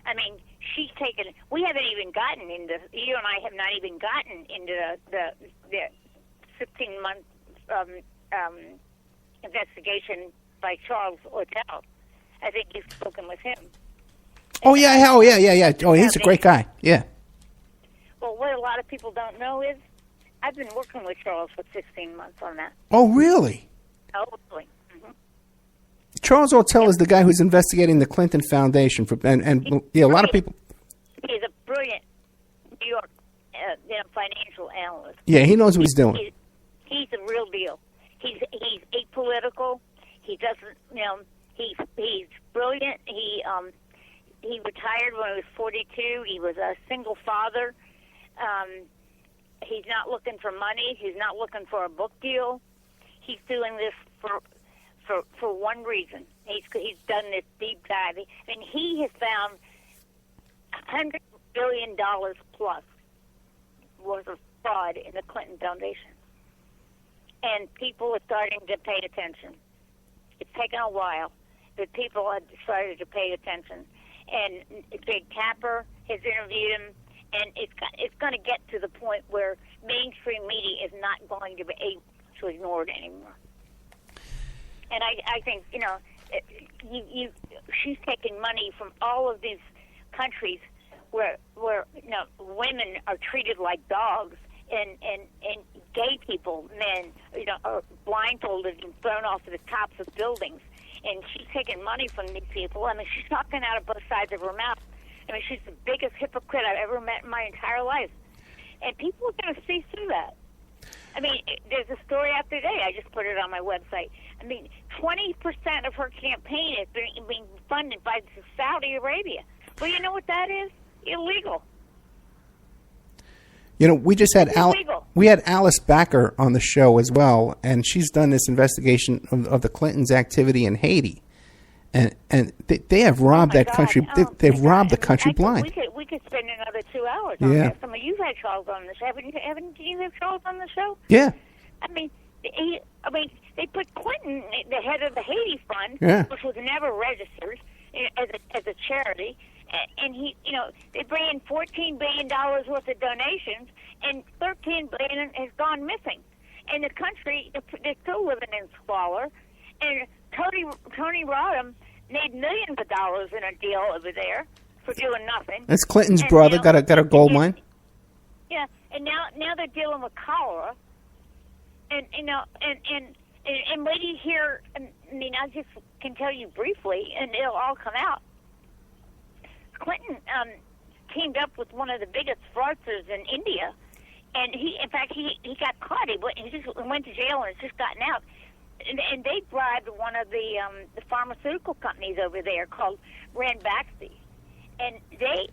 S3: I mean, she's taken. We haven't even gotten into. You and I have not even gotten into the 15-month investigation by Charles Ortel. I think you've spoken with him.
S2: Oh yeah. Oh he's a great guy. Yeah.
S3: Well, what a lot of people don't know is I've been working with Charles for 16 months on that.
S2: Oh really?
S3: Oh really? Mm-hmm.
S2: Charles Ortel is the guy who's investigating the Clinton Foundation and a lot of people.
S3: He's a brilliant New York financial analyst.
S2: Yeah, he knows what he's doing.
S3: He's the real deal. He's apolitical. He doesn't, he's brilliant. He retired when he was 42. He was a single father. He's not looking for money. He's not looking for a book deal. He's doing this for one reason. He's done this deep dive. I mean, he has found $100 billion plus worth of fraud in the Clinton Foundation. And people are starting to pay attention. It's taken a while, but people have started to pay attention. And Jake Tapper has interviewed him, and it's going to get to the point where mainstream media is not going to be able to ignore it anymore. And I think, she's taking money from all of these countries where women are treated like dogs, and gay people, men, are blindfolded and thrown off of the tops of buildings. And she's taking money from these people. I mean, she's talking out of both sides of her mouth. I mean, she's the biggest hypocrite I've ever met in my entire life. And people are going to see through that. I mean, there's a story out today. I just put it on my website. I mean, 20% of her campaign is being funded by Saudi Arabia. Well, you know what that is? Illegal.
S2: We just had Alice Backer on the show as well, and she's done this investigation of the Clintons' activity in Haiti, and they have robbed that country. They've robbed the country blind.
S3: We could spend another 2 hours on this. I mean, you've had Charles on the show. Haven't you had Charles on the show?
S2: Yeah.
S3: I mean, they put Clinton, the head of the Haiti fund, which was never registered as a charity. And they bring in $14 billion worth of donations, and $13 billion has gone missing. And the country, they're still living in squalor. And Tony Rodham made millions of dollars in a deal over there for doing nothing.
S2: That's Clinton's brother. Got a gold mine.
S3: Yeah, and now they're dealing with cholera. And wait till you hear. I mean, I just can tell you briefly, and it'll all come out. Clinton teamed up with one of the biggest fraudsters in India, and he got caught. He just went to jail and has just gotten out. And they bribed one of the pharmaceutical companies over there called Ranbaxy, and they,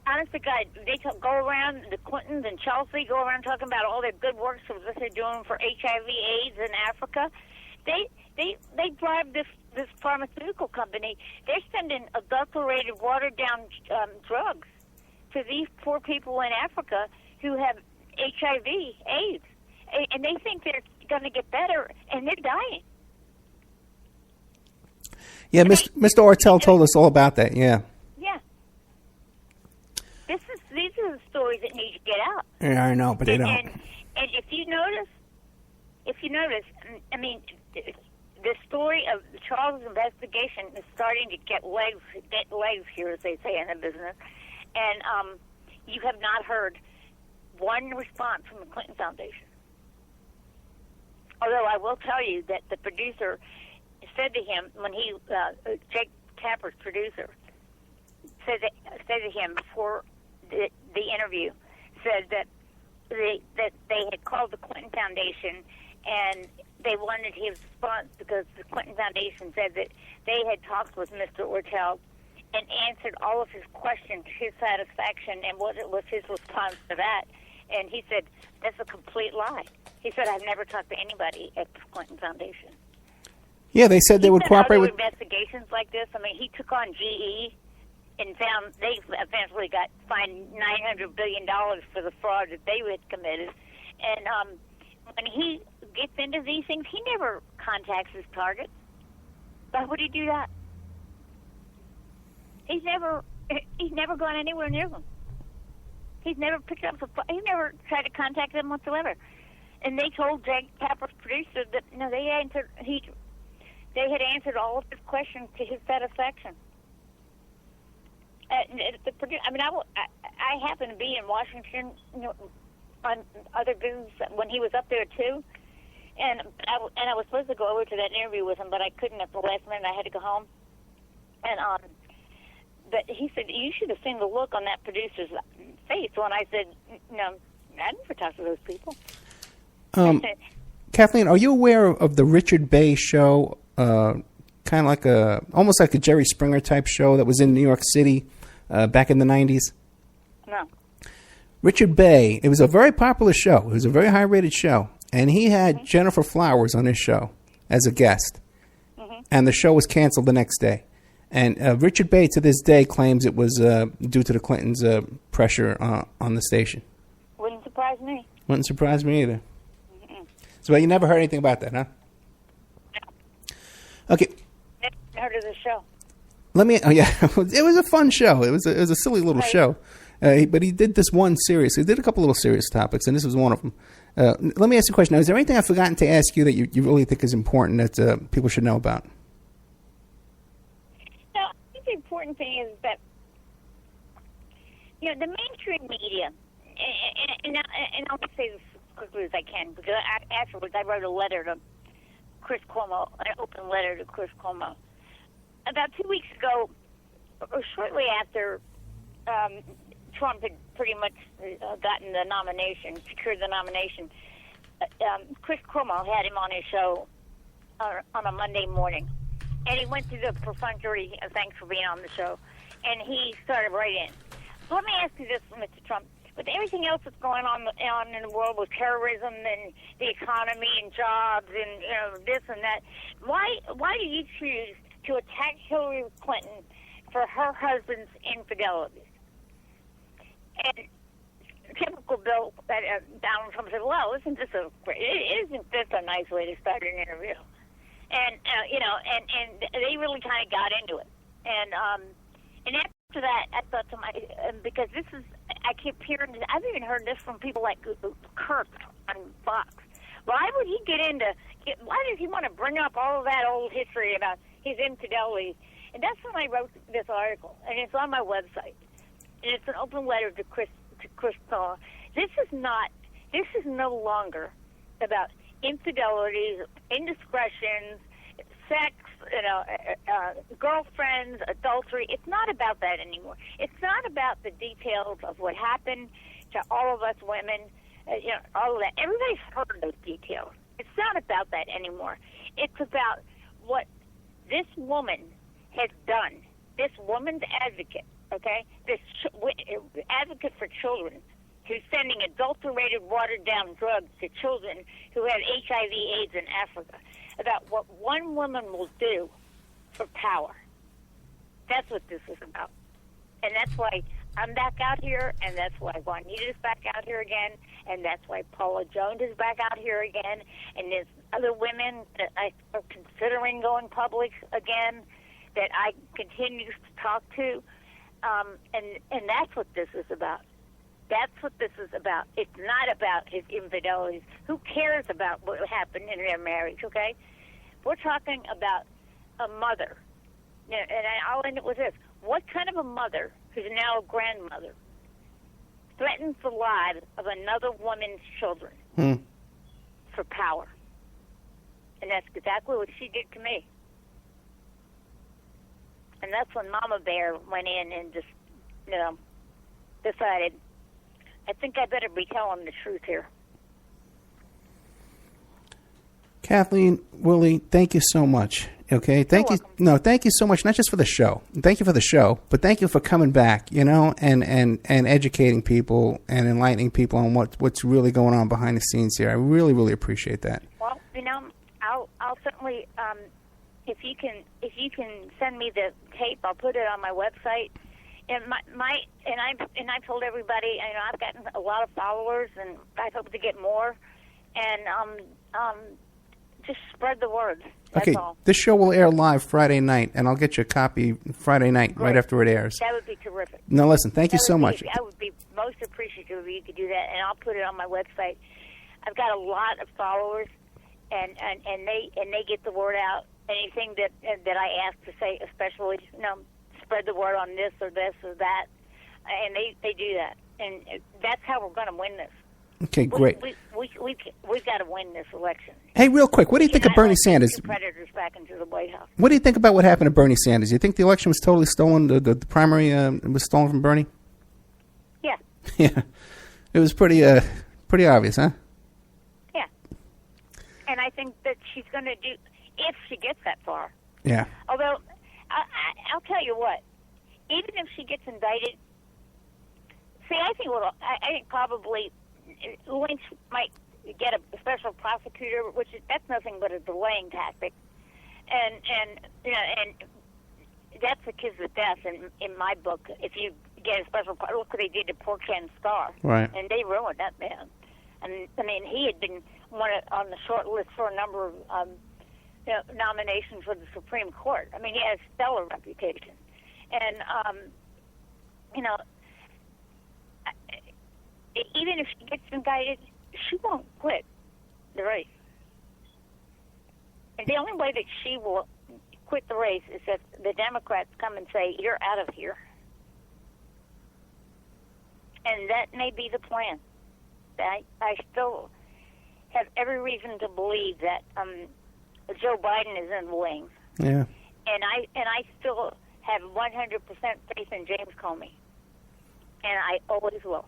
S3: honest to God, they go around, the Clintons and Chelsea go around talking about all their good works of what they're doing for HIV/AIDS in Africa. They bribed this pharmaceutical company. They're sending adulterated, watered-down drugs to these poor people in Africa who have HIV/AIDS, and they think they're going to get better, and they're dying.
S2: Yeah, Mr. Ortel told us all about that. Yeah.
S3: Yeah. These are the stories that need to get out.
S2: Yeah, I know, but they don't.
S3: And if you notice, I mean, the story of Charles' investigation is starting to get legs here, as they say in the business. And you have not heard one response from the Clinton Foundation. Although I will tell you that the producer said to him, when Jake Tapper's producer, said to him before the interview, said that they had called the Clinton Foundation and they wanted his response because the Clinton Foundation said that they had talked with Mr. Ortel and answered all of his questions to his satisfaction, and what was his response to that? And he said, that's a complete lie. He said, I've never talked to anybody at the Clinton Foundation.
S2: Yeah, they said they would cooperate with
S3: investigations like this. I mean, he took on GE and found they eventually got fined $900 billion for the fraud that they had committed. And when he gets into these things, he never contacts his targets. Why would he do that? He's never gone anywhere near them. He's never picked up he never tried to contact them whatsoever. And they told Jack Tapper's producer that they had answered all of his questions to his satisfaction. I happened to be in Washington on other business when he was up there too, and I was supposed to go over to that interview with him, but I couldn't at the last minute. I had to go home, and but he said, you should have seen the look on that producer's face when I said, no, I never talked to those people.
S2: Kathleen, are you aware of the Richard Bay show, kind of like almost like a Jerry Springer type show that was in New York City back in the 90s?
S3: No.
S2: Richard Bay, it was a very popular show. It was a very high-rated show. And he had Jennifer Flowers on his show as a guest. And the show was canceled the next day. And Richard Bay, to this day, claims it was due to the Clintons' pressure on the station.
S3: Wouldn't surprise me.
S2: Wouldn't surprise me either. So you never heard anything about that, huh?
S3: No.
S2: Okay.
S3: Never heard of the show.
S2: It was a fun show. It was a silly little show. But he did this one serious. He did a couple little serious topics, and this was one of them. Let me ask you a question. Now, is there anything I've forgotten to ask you that you really think is important that people should know about?
S3: No, I think the important thing is that, the mainstream media, and I'll say this as quickly as I can, because afterwards I wrote a letter to Chris Cuomo, an open letter to Chris Cuomo. About 2 weeks ago, or shortly after Trump had pretty much gotten the nomination, secured the nomination, Chris Cuomo had him on his show on a Monday morning. And he went through the perfunctory thanks for being on the show. And he started right in. Let me ask you this, Mr. Trump. With everything else that's going on in the world with terrorism and the economy and jobs and this and that, why do you choose to attack Hillary Clinton for her husband's infidelities? And typical Bill, Donald Trump said, "Well, isn't this a nice way to start an interview?" And and they really kind of got into it. And after that, I thought to because I keep hearing this, I've even heard this from people like Kirk on Fox. Why would he why does he want to bring up all of that old history about his infidelities? And that's when I wrote this article, and it's on my website. And it's an open letter to Chris Paul. This is no longer about infidelities, indiscretions, sex, girlfriends, adultery. It's not about that anymore. It's not about the details of what happened to all of us women, all of that. Everybody's heard those details. It's not about that anymore. It's about what this woman has done, this woman's advocate, okay, this advocate for children who's sending adulterated, watered-down drugs to children who have HIV, AIDS in Africa, about what one woman will do for power. That's what this is about. And that's why I'm back out here, and that's why Juanita's back out here again, and that's why Paula Jones is back out here again, and there's other women that are considering going public again that I continue to talk to, and that's what this is about. That's what this is about. It's not about his infidelities. Who cares about what happened in their marriage, okay? We're talking about a mother. And I'll end it with this. What kind of a mother, who's now a grandmother, threatens the lives of another woman's children for power? And that's exactly what she did to me. And that's when Mama Bear went in and just, decided, I think I better be telling the truth here.
S2: Kathleen Willey, thank you so much. Okay, thank you. No, thank you so much. Not just for the show. Thank you for the show, but thank you for coming back. And educating people and enlightening people on what's really going on behind the scenes here. I really, really appreciate that.
S3: Well, I'll certainly. If you can send me the tape, I'll put it on my website. I've told everybody, I've gotten a lot of followers, and I hope to get more. And just spread the word. That's all.
S2: This show will air live Friday night, and I'll get you a copy Friday night right after it airs.
S3: That would be terrific.
S2: No, listen, thank you so much.
S3: I would be most appreciative if you could do that, and I'll put it on my website. I've got a lot of followers, and they get the word out. Anything that I ask to say, especially, spread the word on this or that, and they do that, and that's how we're going to win this.
S2: Okay, great.
S3: We've got to win this election.
S2: Hey, real quick, what do you think of Bernie Sanders?
S3: Predators back into the White House.
S2: What do you think about what happened to Bernie Sanders? You think the election was totally stolen? The primary was stolen from Bernie?
S3: Yeah.
S2: Yeah, it was pretty obvious, huh?
S3: Yeah, and I think that she's going to do, if she gets that far.
S2: Yeah.
S3: Although, I'll tell you what, even if she gets indicted, I think probably Lynch might get a special prosecutor, that's nothing but a delaying tactic, and that's the kiss of death in my book. If you get a special, look what they did to poor Ken Starr,
S2: right?
S3: And they ruined that man. And he had been on the short list for a number of nominations for the Supreme Court. He had a stellar reputation, and even if she gets indicted, she won't quit the race. And the only way that she will quit the race is if the Democrats come and say, "You're out of here." And that may be the plan. I still have every reason to believe that Joe Biden is in the wings.
S2: Yeah.
S3: And I still have 100% faith in James Comey. And I always will.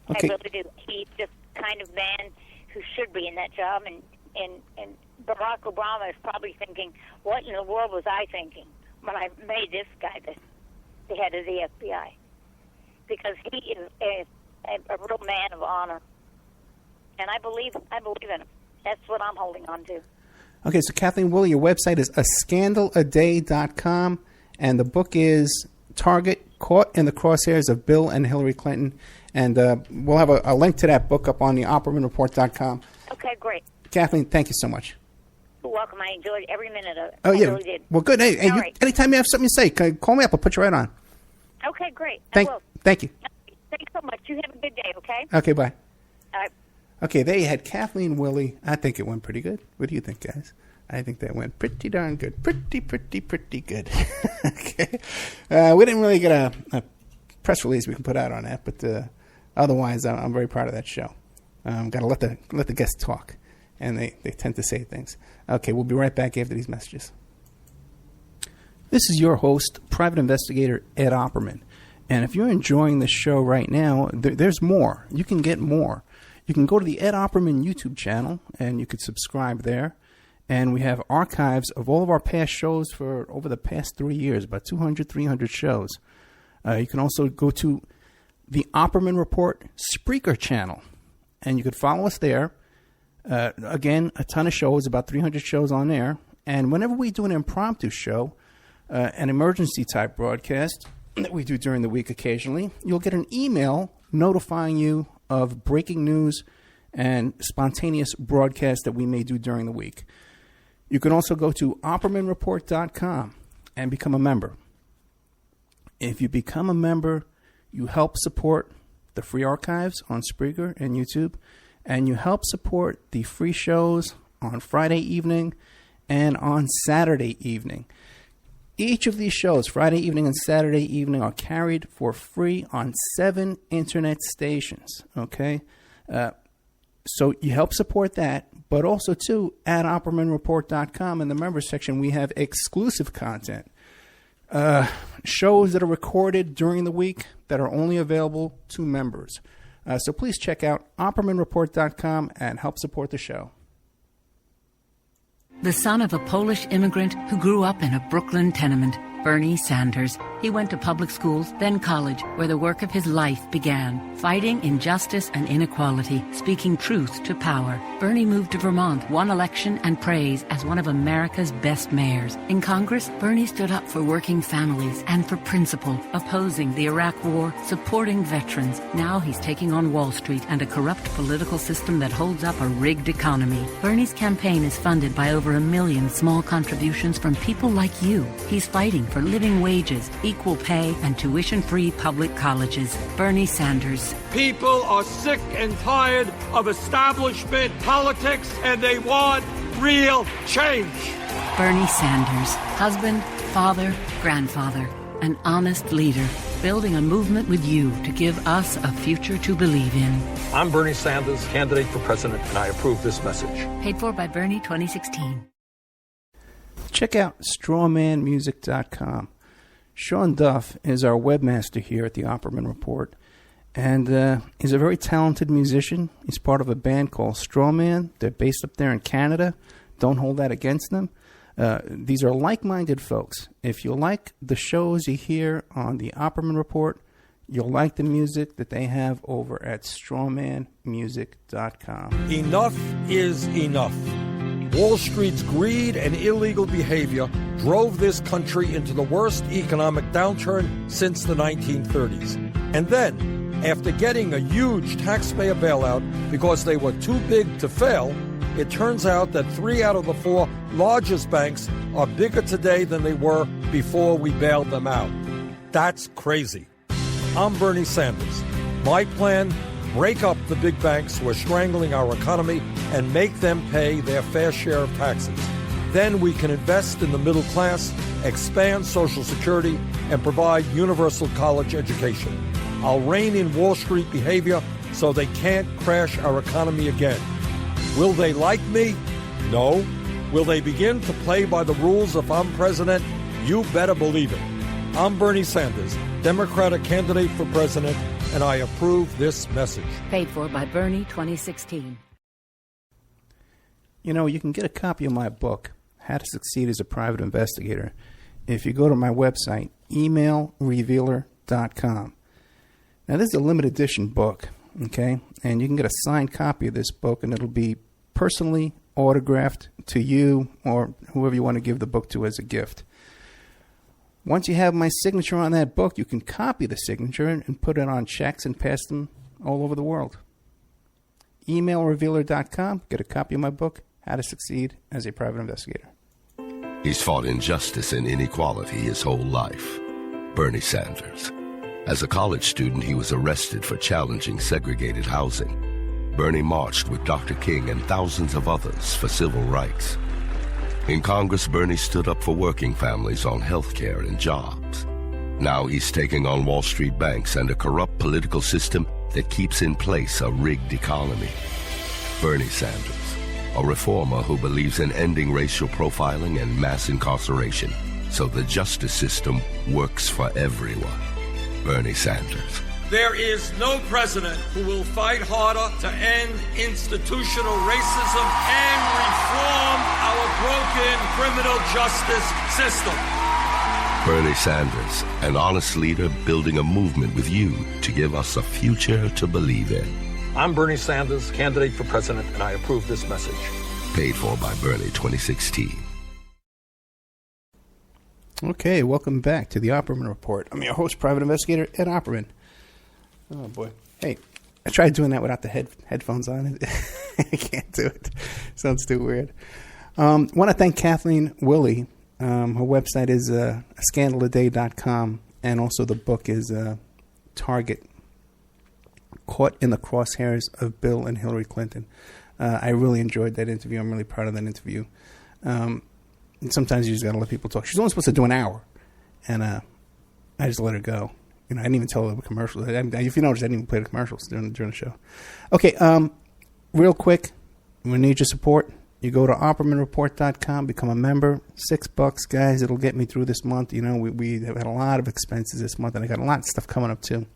S2: Okay.
S3: I really do. He's just kind of man who should be in that job, and Barack Obama is probably thinking, what in the world was I thinking when I made this guy the head of the FBI? Because he is a real man of honor. And I believe in him. That's what I'm holding on to.
S2: Okay, so Kathleen Willey, your website is ascandaladay.com, and the book is Target, Caught in the Crosshairs of Bill and Hillary Clinton. And we'll have a link to that book up on the OppermanReport.com.
S3: Okay, great.
S2: Kathleen, thank you so much.
S3: You're welcome. I enjoyed every minute of it.
S2: Oh, yeah.
S3: I really did.
S2: Well, good. Hey, anytime you have something to say, call me up. I'll put you right on.
S3: Okay, great.
S2: I will. Thank you.
S3: Thanks so much. You have a good day, okay?
S2: Okay, bye.
S3: All right.
S2: Okay, there you had Kathleen Willey. I think it went pretty good. What do you think, guys? I think that went pretty darn good. Pretty good. Okay. We didn't really get a press release we can put out on that, but otherwise, I'm very proud of that show. Got to let the guests talk, and they tend to say things. Okay, we'll be right back after these messages. This is your host, Private Investigator Ed Opperman. And if you're enjoying the show right now, there's more. You can get more. You can go to the Ed Opperman YouTube channel, and you could subscribe there. And we have archives of all of our past shows for over the past 3 years, about 200, 300 shows. You can also go to the Opperman Report Spreaker channel, and you could follow us there. Again, a ton of shows, about 300 shows on there. And whenever we do an impromptu show, an emergency-type broadcast that we do during the week occasionally, you'll get an email notifying you of breaking news and spontaneous broadcasts that we may do during the week. You can also go to OppermanReport.com and become a member. If you become a member, you help support the free archives on Spreaker and YouTube, and you help support the free shows on Friday evening and on Saturday evening. Each of these shows, Friday evening and Saturday evening, are carried for free on 7 internet stations, okay? So you help support that, but also, too, at OppermanReport.com in the members section, we have exclusive content. Shows that are recorded during the week that are only available to members. So please check out OppermanReport.com and help support the show.
S4: The son of a Polish immigrant who grew up in a Brooklyn tenement, Bernie Sanders. He went to public schools, then college, where the work of his life began, fighting injustice and inequality, speaking truth to power. Bernie moved to Vermont, won election and praise as one of America's best mayors. In Congress, Bernie stood up for working families and for principle, opposing the Iraq War, supporting veterans. Now he's taking on Wall Street and a corrupt political system that holds up a rigged economy. Bernie's campaign is funded by over 1 million small contributions from people like you. He's fighting for living wages, equal pay, and tuition-free public colleges. Bernie Sanders.
S5: People are sick and tired of establishment politics, and they want real change.
S4: Bernie Sanders. Husband, father, grandfather. An honest leader. Building a movement with you to give us a future to believe in.
S5: I'm Bernie Sanders, candidate for president, and I approve this message.
S4: Paid for by Bernie 2016.
S2: Check out strawmanmusic.com. Sean Duff is our webmaster here at the Opperman Report, and he's a very talented musician. He's part of a band called Strawman. They're based up there in Canada. Don't hold that against them. These are like-minded folks. If you like the shows you hear on the Opperman Report, you'll like the music that they have over at strawmanmusic.com.
S5: Enough is enough. Wall Street's greed and illegal behavior drove this country into the worst economic downturn since the 1930s. And then, after getting a huge taxpayer bailout because they were too big to fail, it turns out that 3 out of the 4 largest banks are bigger today than they were before we bailed them out. That's crazy. I'm Bernie Sanders. My plan: break up the big banks who are strangling our economy and make them pay their fair share of taxes. Then we can invest in the middle class, expand Social Security, and provide universal college education. I'll rein in Wall Street behavior so they can't crash our economy again. Will they like me? No. Will they begin to play by the rules if I'm president? You better believe it. I'm Bernie Sanders, Democratic candidate for president, and I approve this message.
S4: Paid for by Bernie 2016.
S2: You know, you can get a copy of my book, How to Succeed as a Private Investigator, if you go to my website, emailrevealer.com. Now, this is a limited edition book, okay? And you can get a signed copy of this book, and it'll be personally autographed to you or whoever you want to give the book to as a gift. Once you have my signature on that book, you can copy the signature and put it on checks and pass them all over the world. Emailrevealer.com. Get a copy of my book, How to Succeed as a Private Investigator.
S6: He's fought injustice and inequality his whole life. Bernie Sanders. As a college student, he was arrested for challenging segregated housing. Bernie marched with Dr. King and thousands of others for civil rights. In Congress, Bernie stood up for working families on health care and jobs. Now he's taking on Wall Street banks and a corrupt political system that keeps in place a rigged economy. Bernie Sanders, a reformer who believes in ending racial profiling and mass incarceration so the justice system works for everyone. Bernie Sanders.
S5: There is no president who will fight harder to end institutional racism and reform our broken criminal justice system.
S6: Bernie Sanders, an honest leader building a movement with you to give us a future to believe in.
S5: I'm Bernie Sanders, candidate for president, and I approve this message.
S6: Paid for by Bernie 2016.
S2: Okay, welcome back to the Opperman Report. I'm your host, Private Investigator Ed Opperman. Oh, boy. Hey, I tried doing that without the headphones on. I can't do it. Sounds too weird. I want to thank Kathleen Willey. Her website is scandaladay.com, and also the book is Target, Caught in the Crosshairs of Bill and Hillary Clinton. I really enjoyed that interview. I'm really proud of that interview. And sometimes you just got to let people talk. She's only supposed to do an hour, and I just let her go. You know, I didn't even tell her the commercials. If you notice, I didn't even play the commercials during the show. Okay, real quick, we need your support. You go to OppermanReport.com, become a member. $6, guys. It'll get me through this month. You know, we have had a lot of expenses this month, and I got a lot of stuff coming up, too.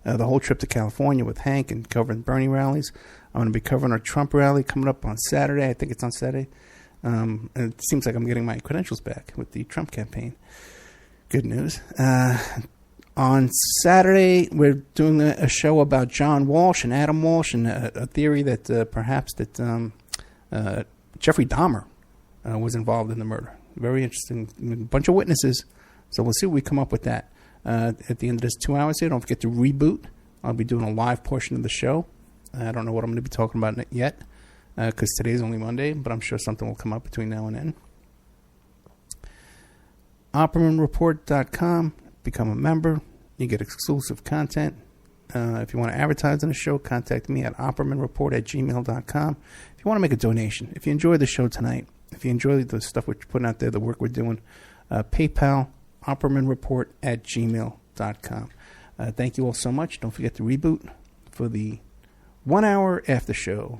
S2: The whole trip to California with Hank and covering Bernie rallies. I'm going to be covering our Trump rally coming up on Saturday. I think it's on Saturday. And it seems like I'm getting my credentials back with the Trump campaign. Good news. On Saturday, we're doing a show about John Walsh and Adam Walsh and a theory that perhaps Jeffrey Dahmer was involved in the murder. Very interesting. A bunch of witnesses. So we'll see what we come up with that. At the end of this 2 hours here, don't forget to reboot. I'll be doing a live portion of the show. I don't know what I'm going to be talking about yet because today's only Monday, but I'm sure something will come up between now and then. OppermanReport.com. Become a member. You get exclusive content. If you want to advertise on the show, contact me at oppermanreport@gmail.com. If you want to make a donation, if you enjoyed the show tonight, if you enjoy the stuff we're putting out there, the work we're doing, PayPal, oppermanreport@gmail.com. Thank you all so much. Don't forget to reboot for the 1 hour after show.